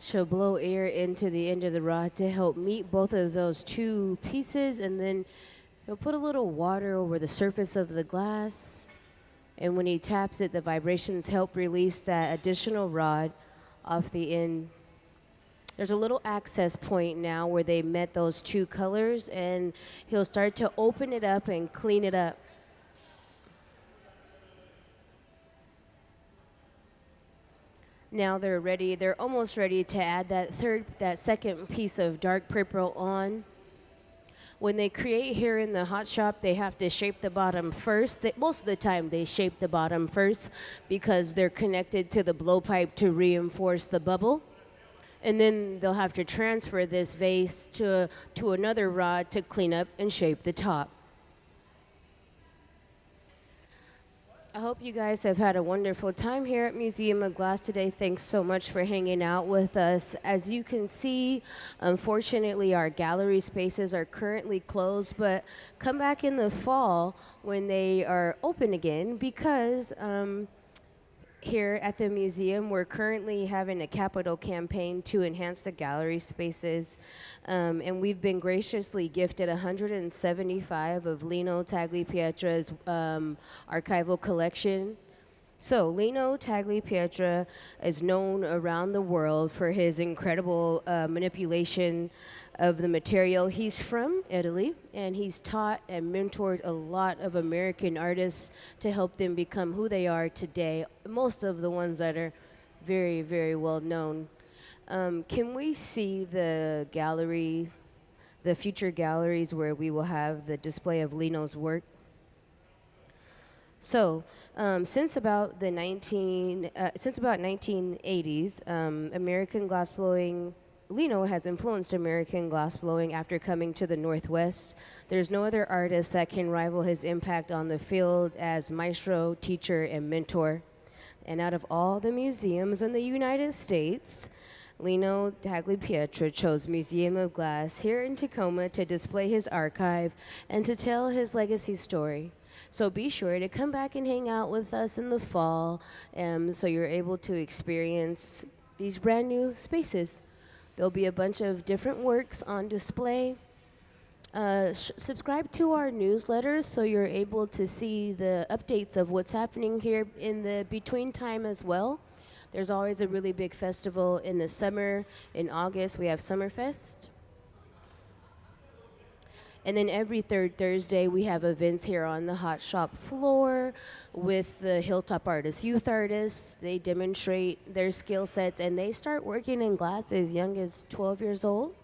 She'll blow air into the end of the rod to help meet both of those two pieces, and then he'll put a little water over the surface of the glass. And when he taps it, the vibrations help release that additional rod off the end. There's a little access point now where they met those two colors, and he'll start to open it up and clean it up. Now they're ready, they're almost ready to add that second piece of dark purple on. When they create here in the hot shop, they have to shape the bottom first. Most of the time they shape the bottom first because they're connected to the blowpipe to reinforce the bubble. And then they'll have to transfer this vase to another rod to clean up and shape the top. I hope you guys have had a wonderful time here at Museum of Glass today. Thanks so much for hanging out with us. As you can see, unfortunately, our gallery spaces are currently closed, but come back in the fall when they are open again because here at the museum, we're currently having a capital campaign to enhance the gallery spaces, and we've been graciously gifted 175 of Lino Tagliapietra's archival collection. So Lino Tagliapietra is known around the world for his incredible manipulation of the material. He's from Italy, and he's taught and mentored a lot of American artists to help them become who they are today, most of the ones that are very, very well known. Can we see the gallery, the future galleries where we will have the display of Lino's work? So, since about 1980s, American glassblowing, Lino has influenced American glassblowing after coming to the Northwest. There's no other artist that can rival his impact on the field as maestro, teacher, and mentor. And out of all the museums in the United States, Lino Tagliapietra chose Museum of Glass here in Tacoma to display his archive and to tell his legacy story. So be sure to come back and hang out with us in the fall so you're able to experience these brand new spaces. There'll be a bunch of different works on display. Subscribe to our newsletters so you're able to see the updates of what's happening here in the between time as well. There's always a really big festival in the summer. In August, we have Summerfest. And then every third Thursday, we have events here on the hot shop floor with the Hilltop Artists, youth artists. They demonstrate their skill sets, and they start working in glass as young as 12 years old.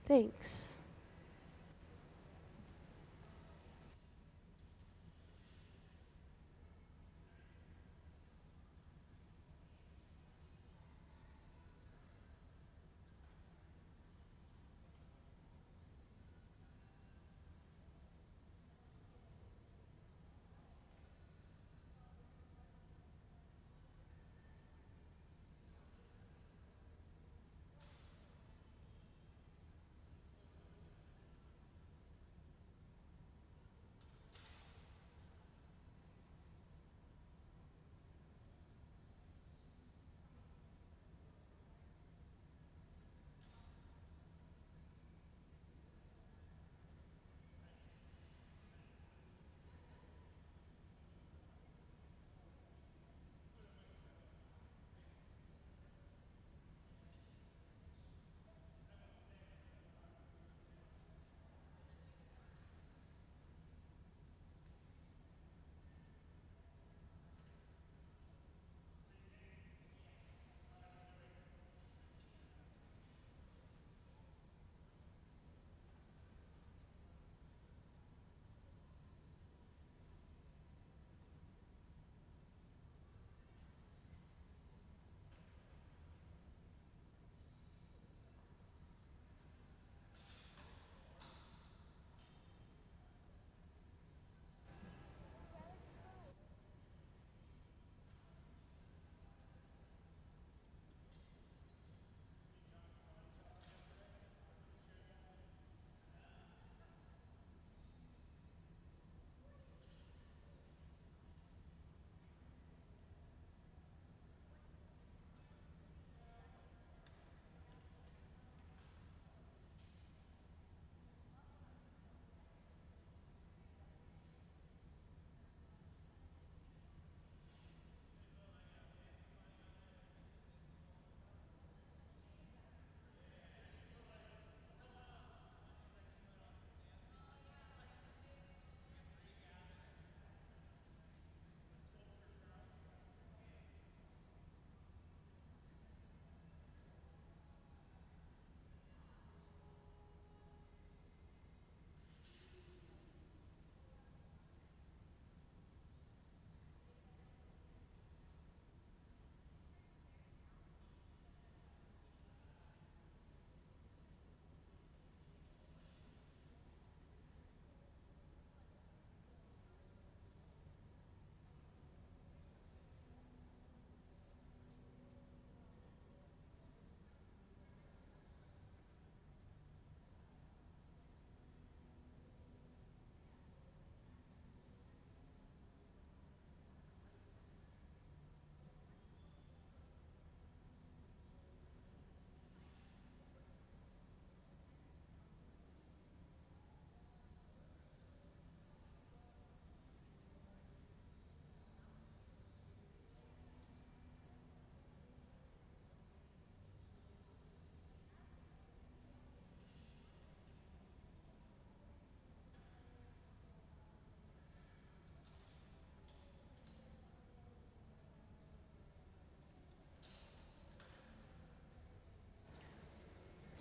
Thanks.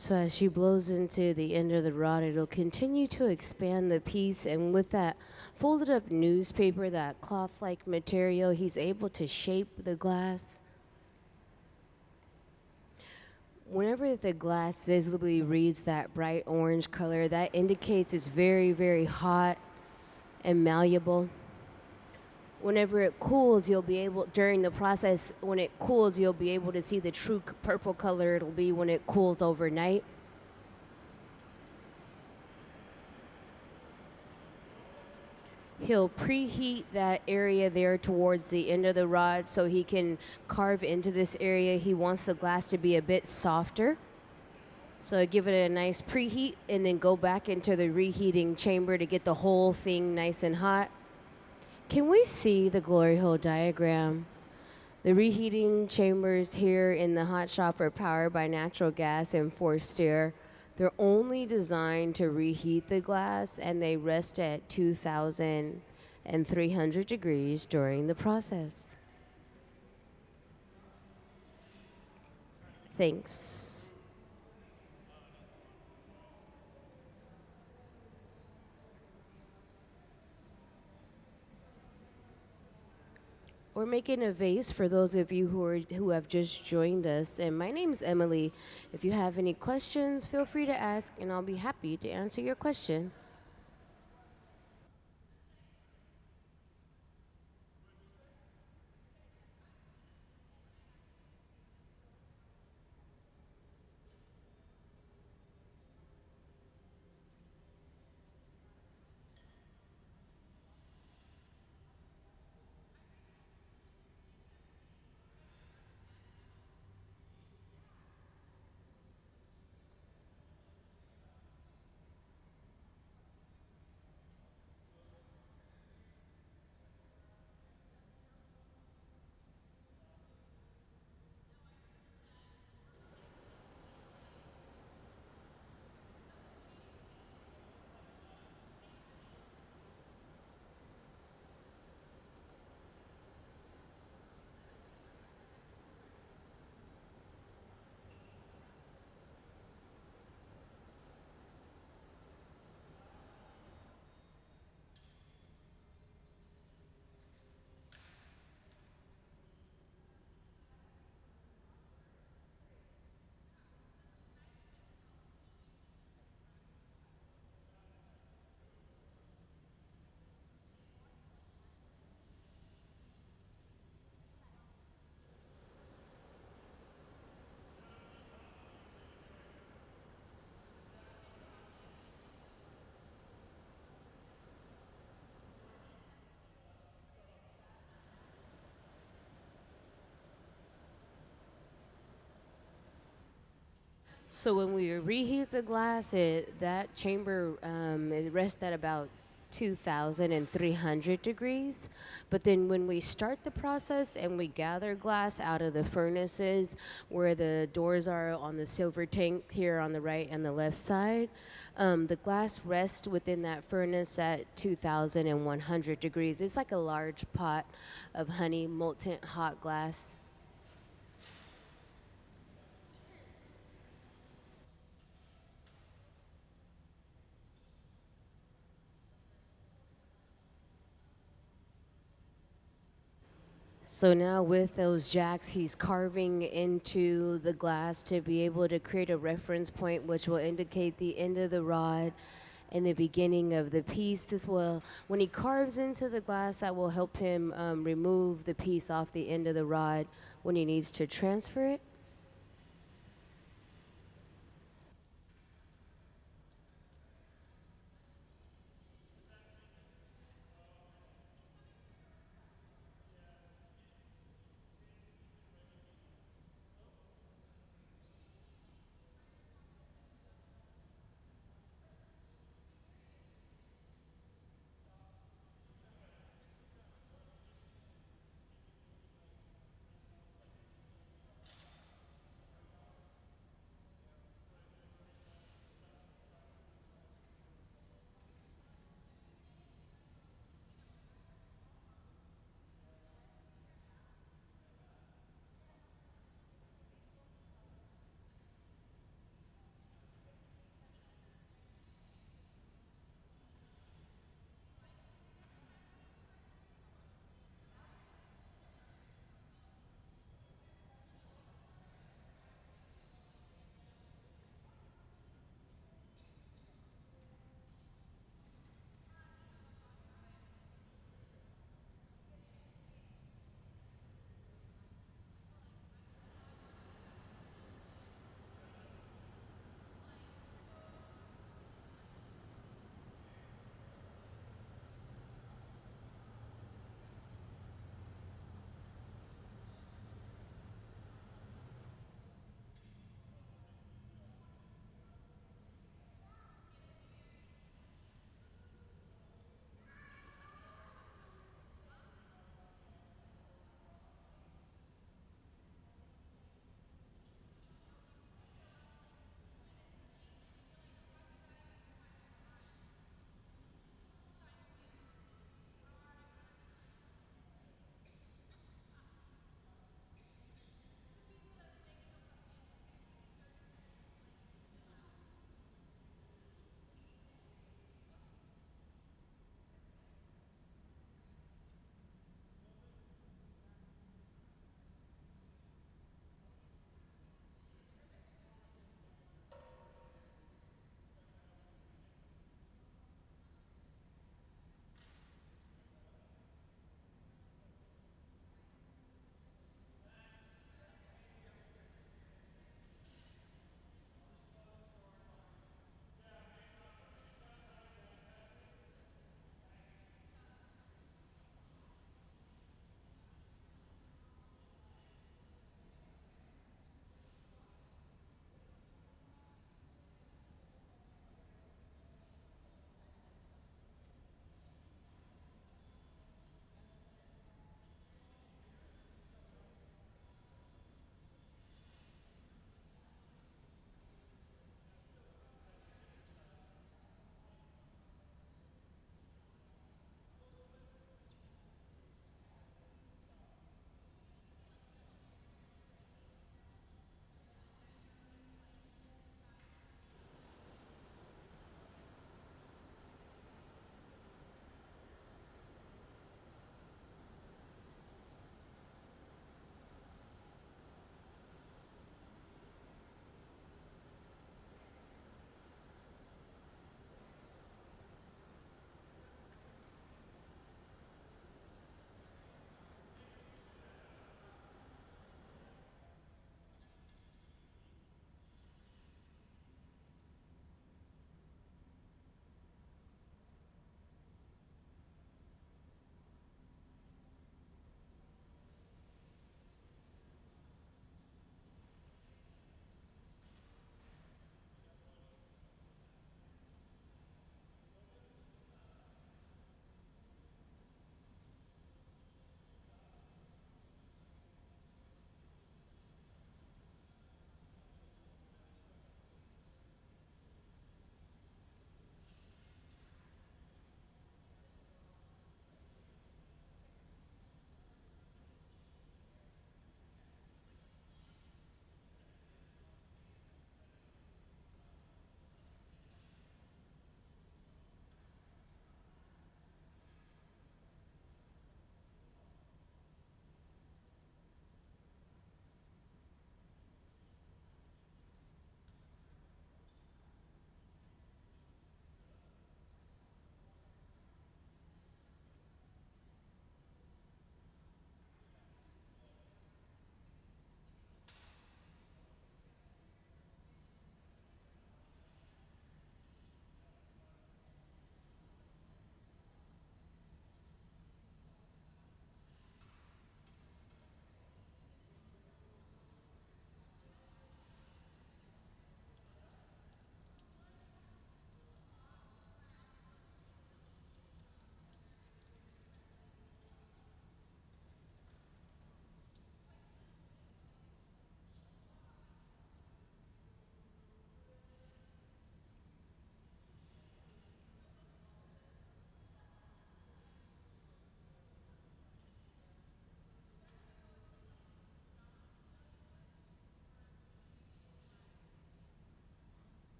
So as she blows into the end of the rod, it'll continue to expand the piece. And with that folded up newspaper, that cloth like material, he's able to shape the glass. Whenever the glass visibly reads that bright orange color, that indicates it's very, very hot and malleable. Whenever it cools, you'll be able, during the process, when it cools, you'll be able to see the true purple color it'll be when it cools overnight. He'll preheat that area there towards the end of the rod so he can carve into this area. He wants the glass to be a bit softer. So give it a nice preheat and then go back into the reheating chamber to get the whole thing nice and hot. Can we see the glory hole diagram? The reheating chambers here in the hot shop are powered by natural gas and forced air. They're only designed to reheat the glass, and they rest at 2,300 degrees during the process. Thanks. We're making a vase for those of you who have just joined us. And my name's Emily. If you have any questions, feel free to ask, and I'll be happy to answer your questions. So when we reheat the glass, that chamber it rests at about 2,300 degrees. But then when we start the process and we gather glass out of the furnaces where the doors are on the silver tank here on the right and the left side, the glass rests within that furnace at 2,100 degrees. It's like a large pot of honey molten hot glass. So now with those jacks, he's carving into the glass to be able to create a reference point which will indicate the end of the rod and the beginning of the piece. This will, when he carves into the glass, that will help him remove the piece off the end of the rod when he needs to transfer it.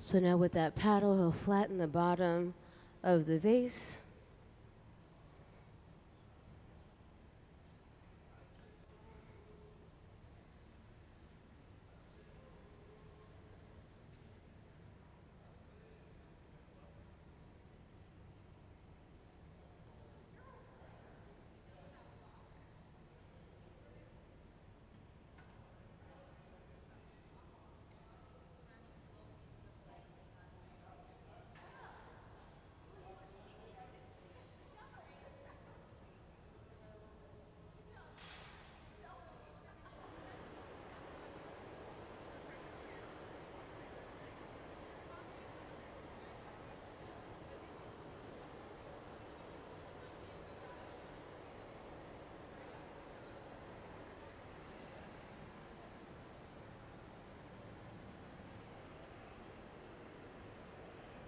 So now with that paddle, he'll flatten the bottom of the vase.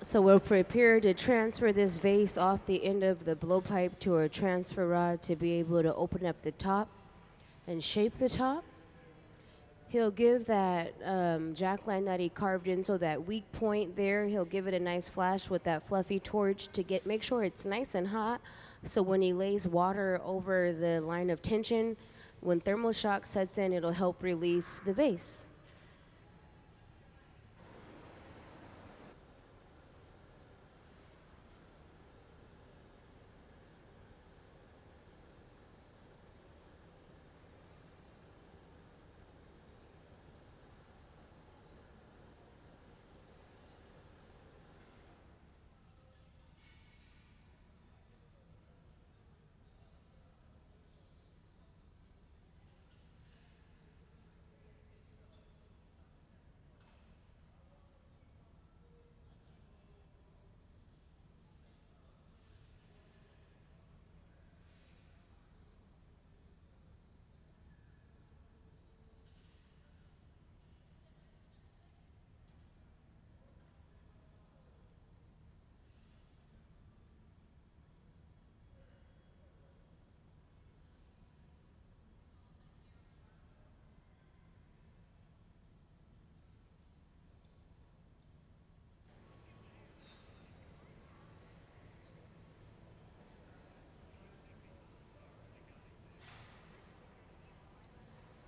So we'll prepare to transfer this vase off the end of the blowpipe to a transfer rod to be able to open up the top and shape the top. He'll give that jackline that he carved in, so that weak point there, he'll give it a nice flash with that fluffy torch to make sure it's nice and hot. So when he lays water over the line of tension, when thermal shock sets in, it'll help release the vase.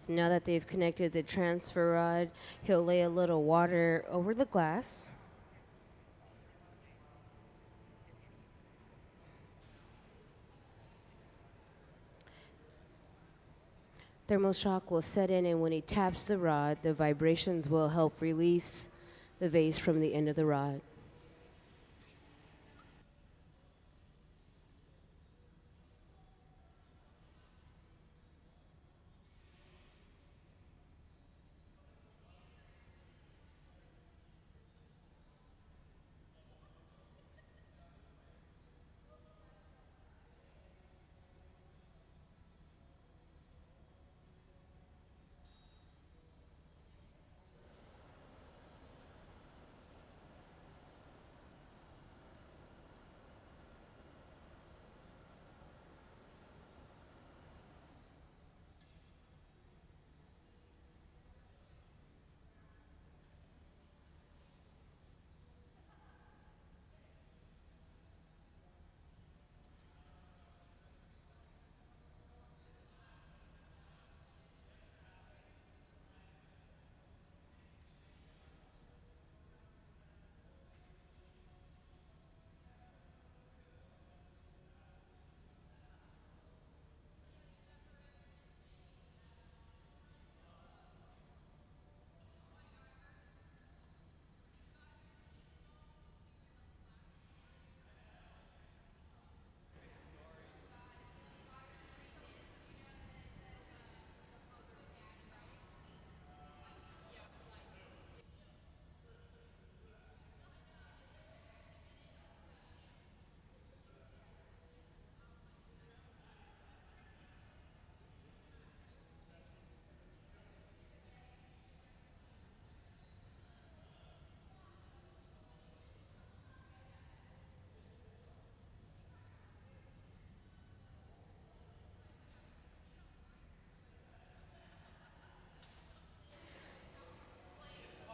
So now that they've connected the transfer rod, he'll lay a little water over the glass. Thermal shock will set in, and when he taps the rod, the vibrations will help release the vase from the end of the rod.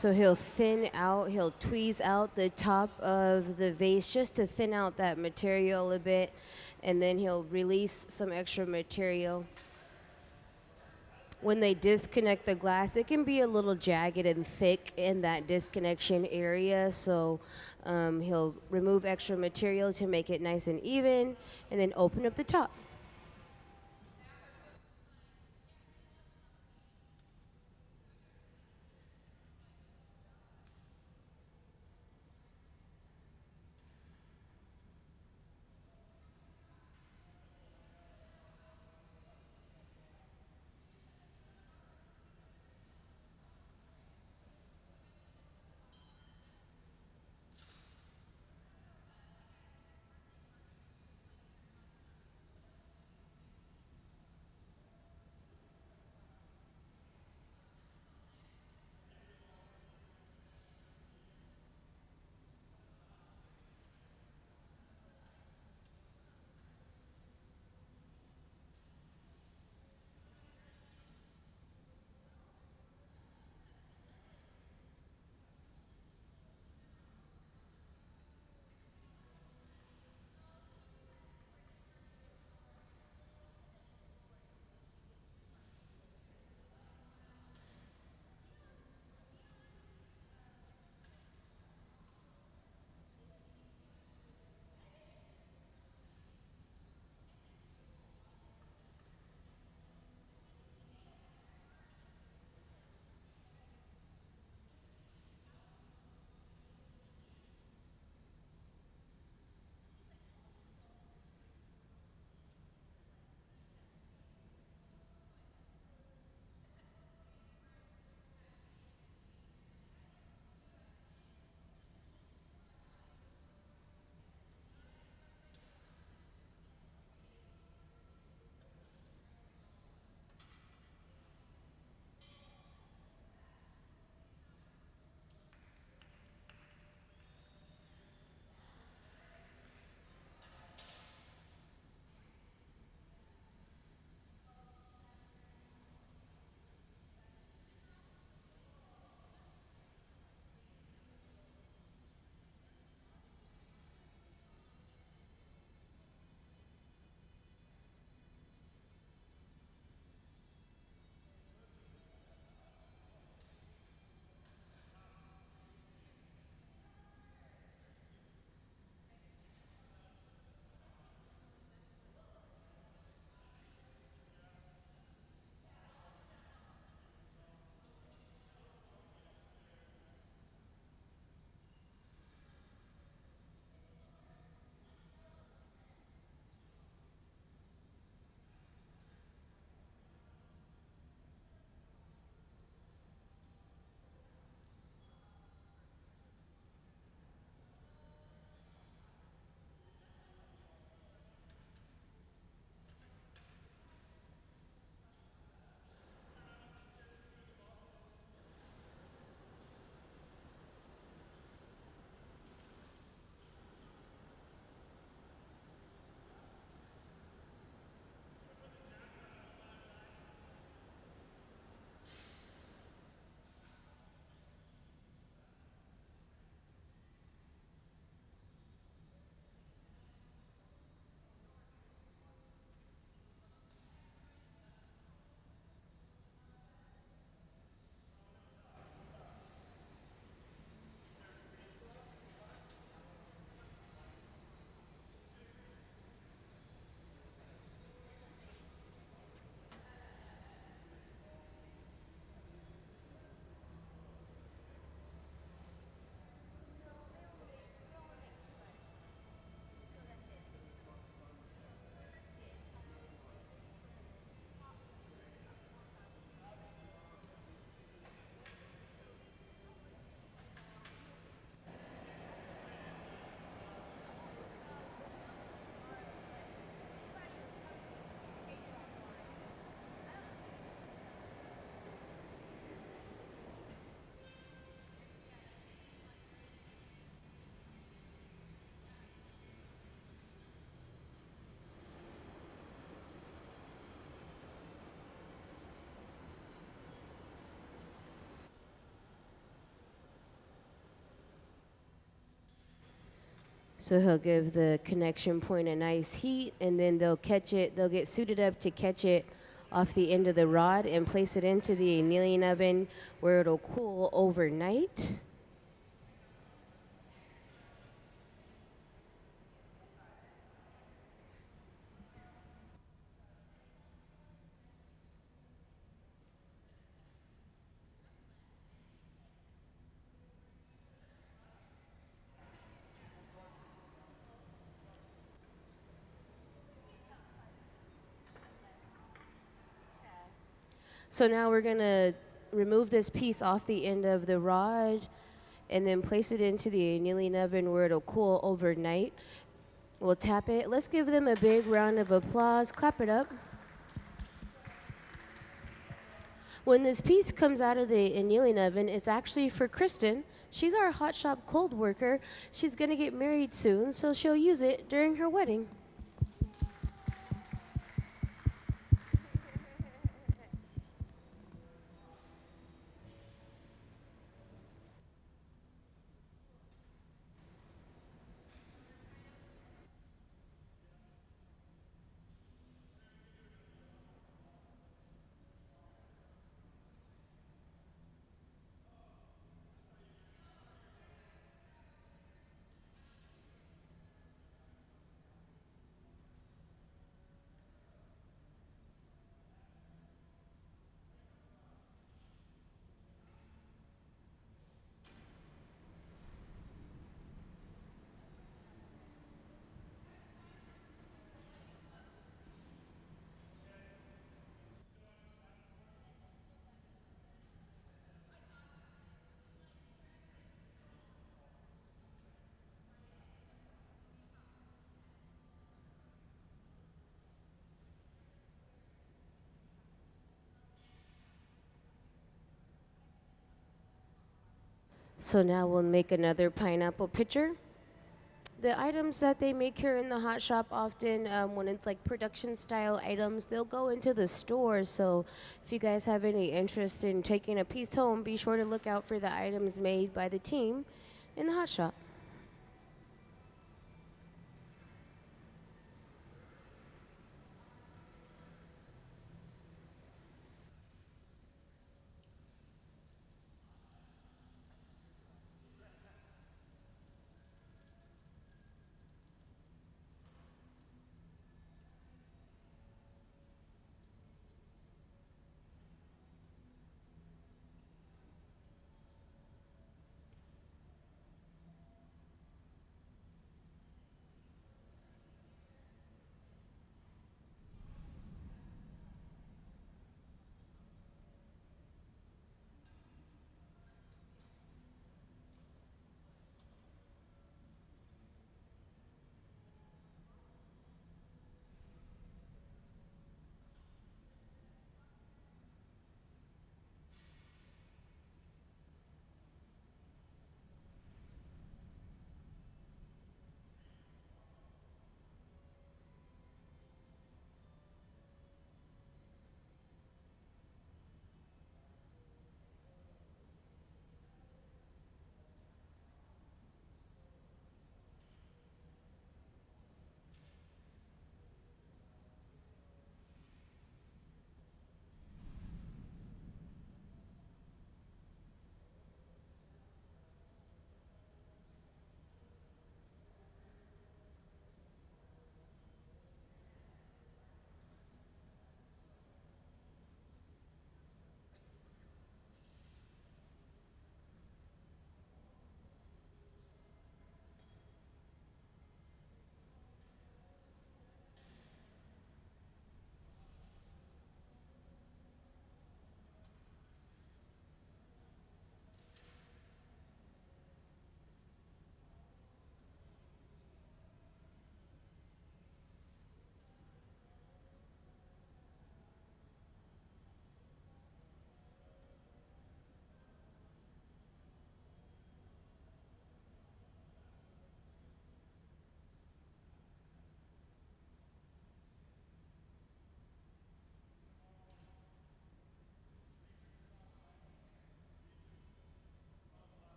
So he'll thin out, he'll tweeze out the top of the vase just to thin out that material a bit, and then he'll release some extra material. When they disconnect the glass, it can be a little jagged and thick in that disconnection area. So he'll remove extra material to make it nice and even, and then open up the top. So he'll give the connection point a nice heat, and then they'll catch it. They'll get suited up to catch it off the end of the rod and place it into the annealing oven where it'll cool overnight. So now we're gonna remove this piece off the end of the rod and then place it into the annealing oven where it'll cool overnight. We'll tap it. Let's give them a big round of applause. Clap it up. When this piece comes out of the annealing oven, it's actually for Kristen. She's our hot shop cold worker. She's gonna get married soon, so she'll use it during her wedding. So now we'll make another pineapple pitcher. The items that they make here in the hot shop often, when it's like production style items, they'll go into the store. So if you guys have any interest in taking a piece home, be sure to look out for the items made by the team in the hot shop.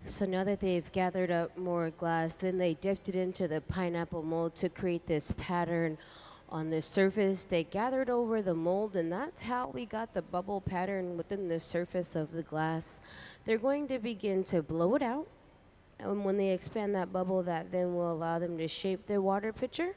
So now that they've gathered up more glass, then they dipped it into the pineapple mold to create this pattern on the surface. They gathered over the mold, and that's how we got the bubble pattern within the surface of the glass. They're going to begin to blow it out, and when they expand that bubble, that then will allow them to shape the water pitcher.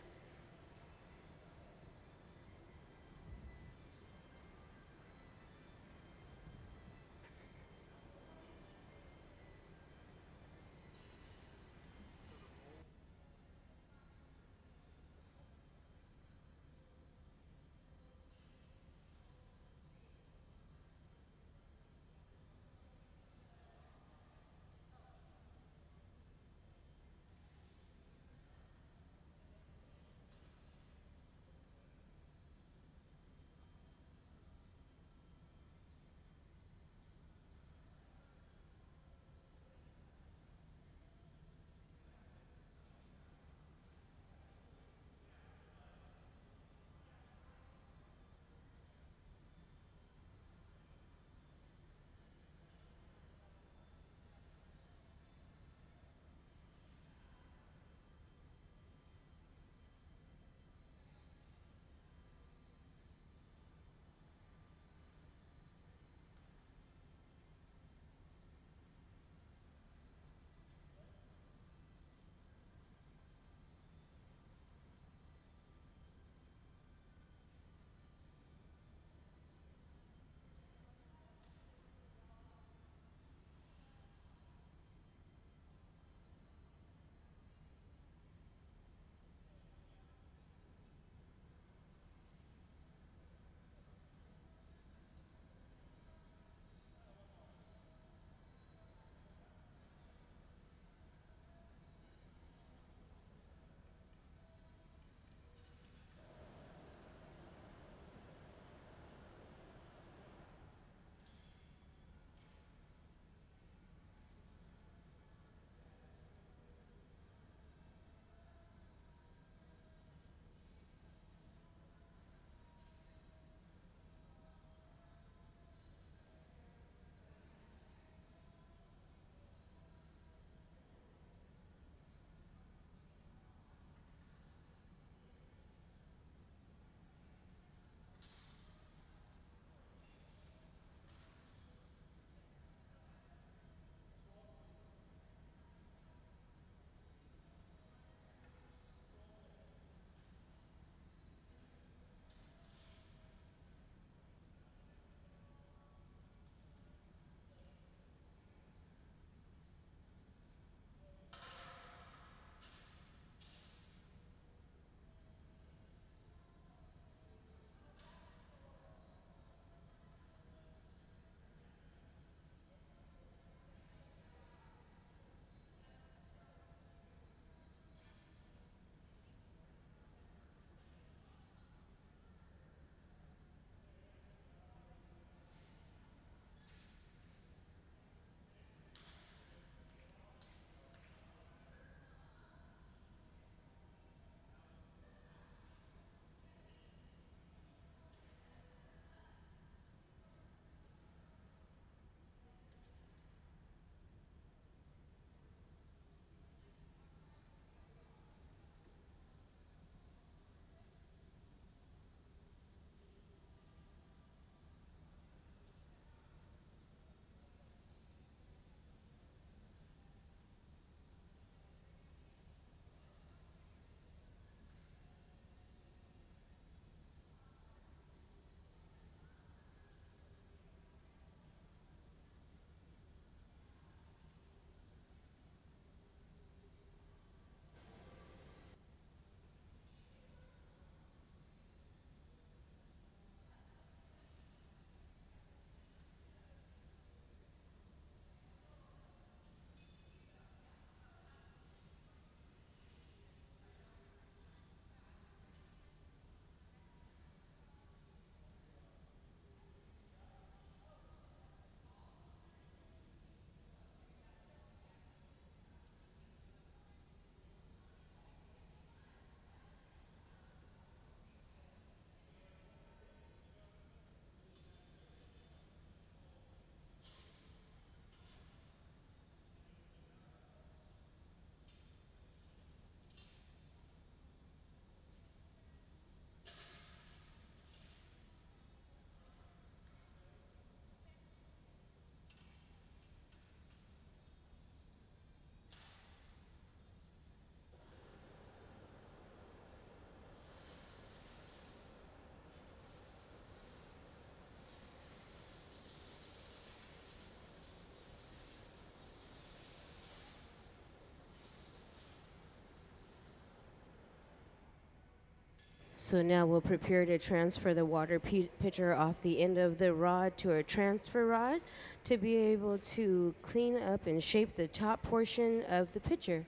So now we'll prepare to transfer the water pitcher off the end of the rod to a transfer rod to be able to clean up and shape the top portion of the pitcher.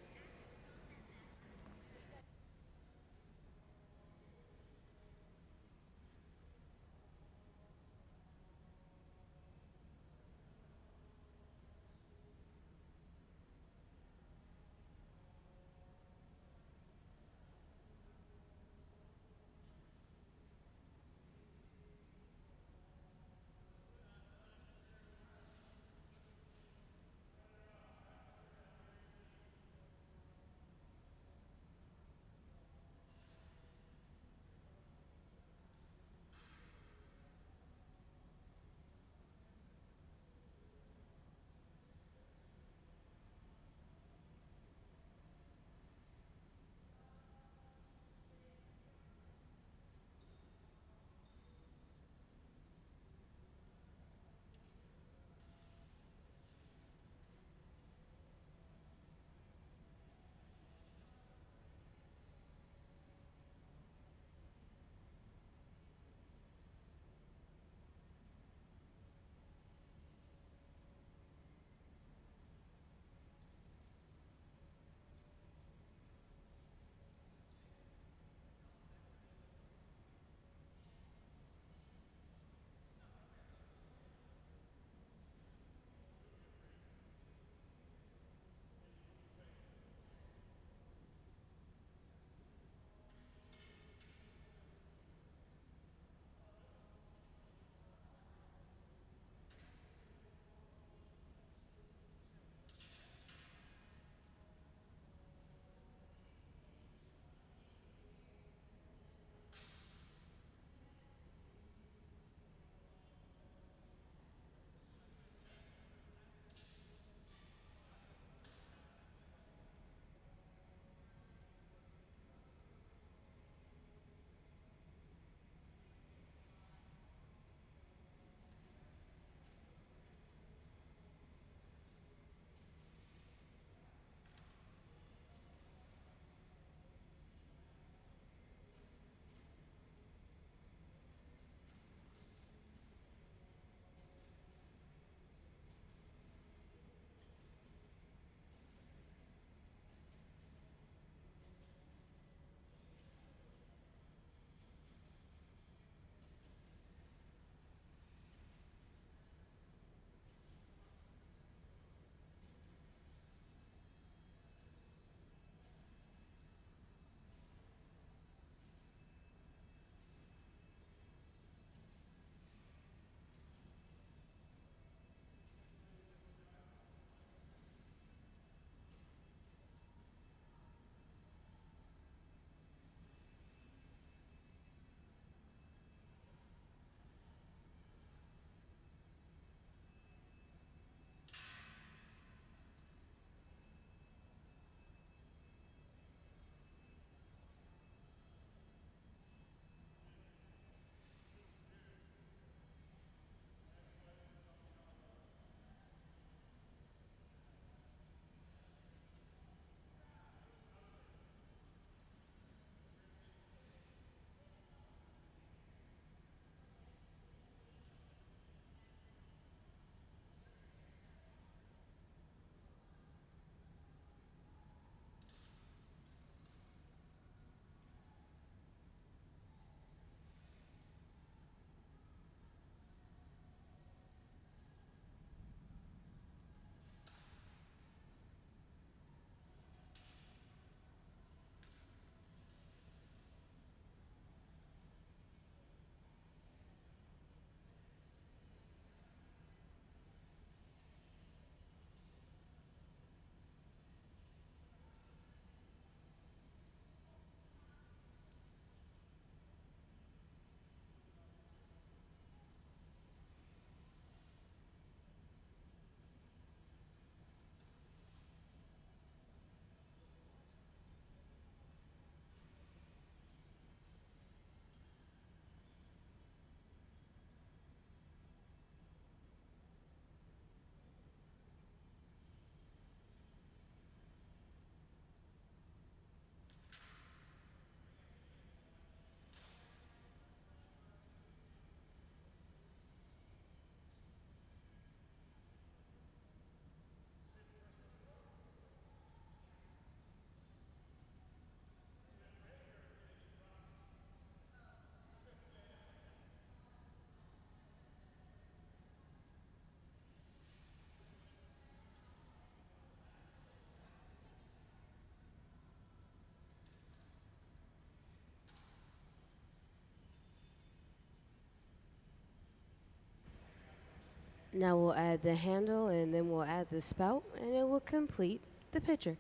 Now we'll add the handle and then we'll add the spout and it will complete the picture.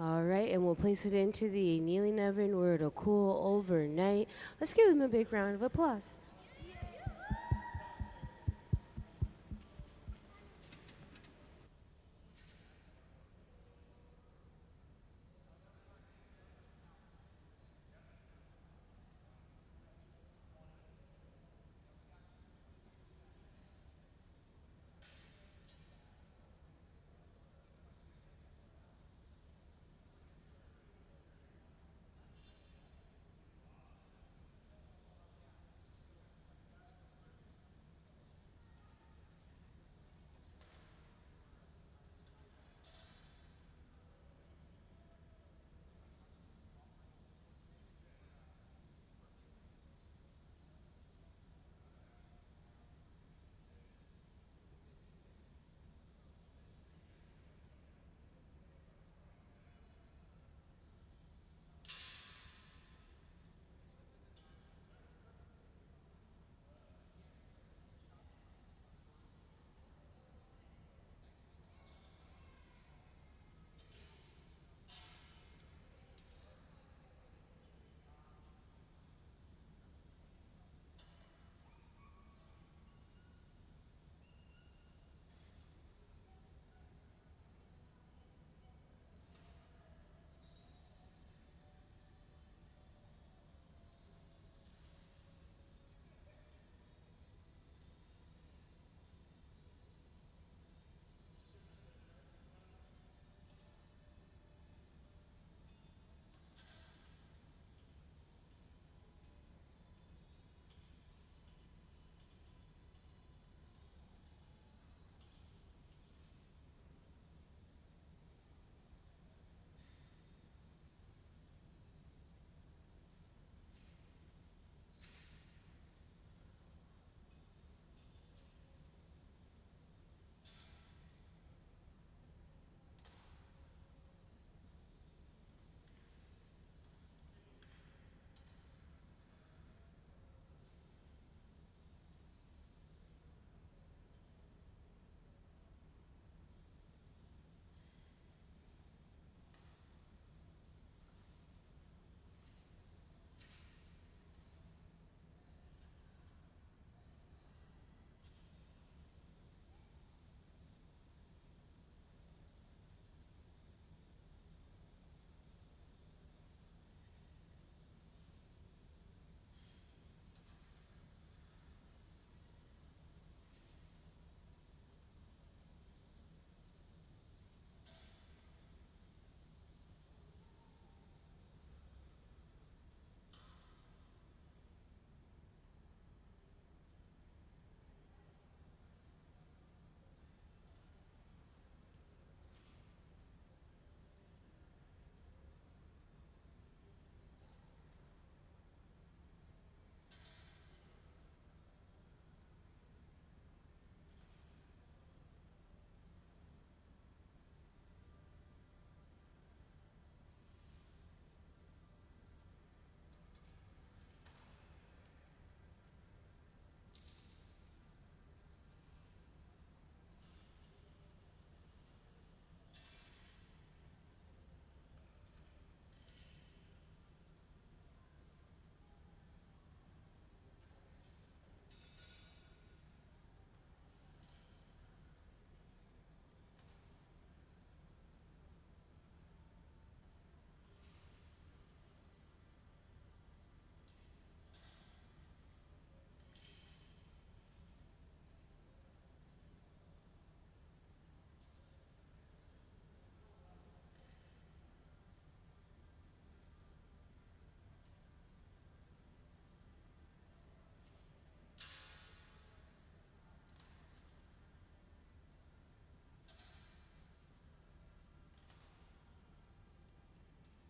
All right, and we'll place it into the annealing oven where it'll cool overnight. Let's give them a big round of applause.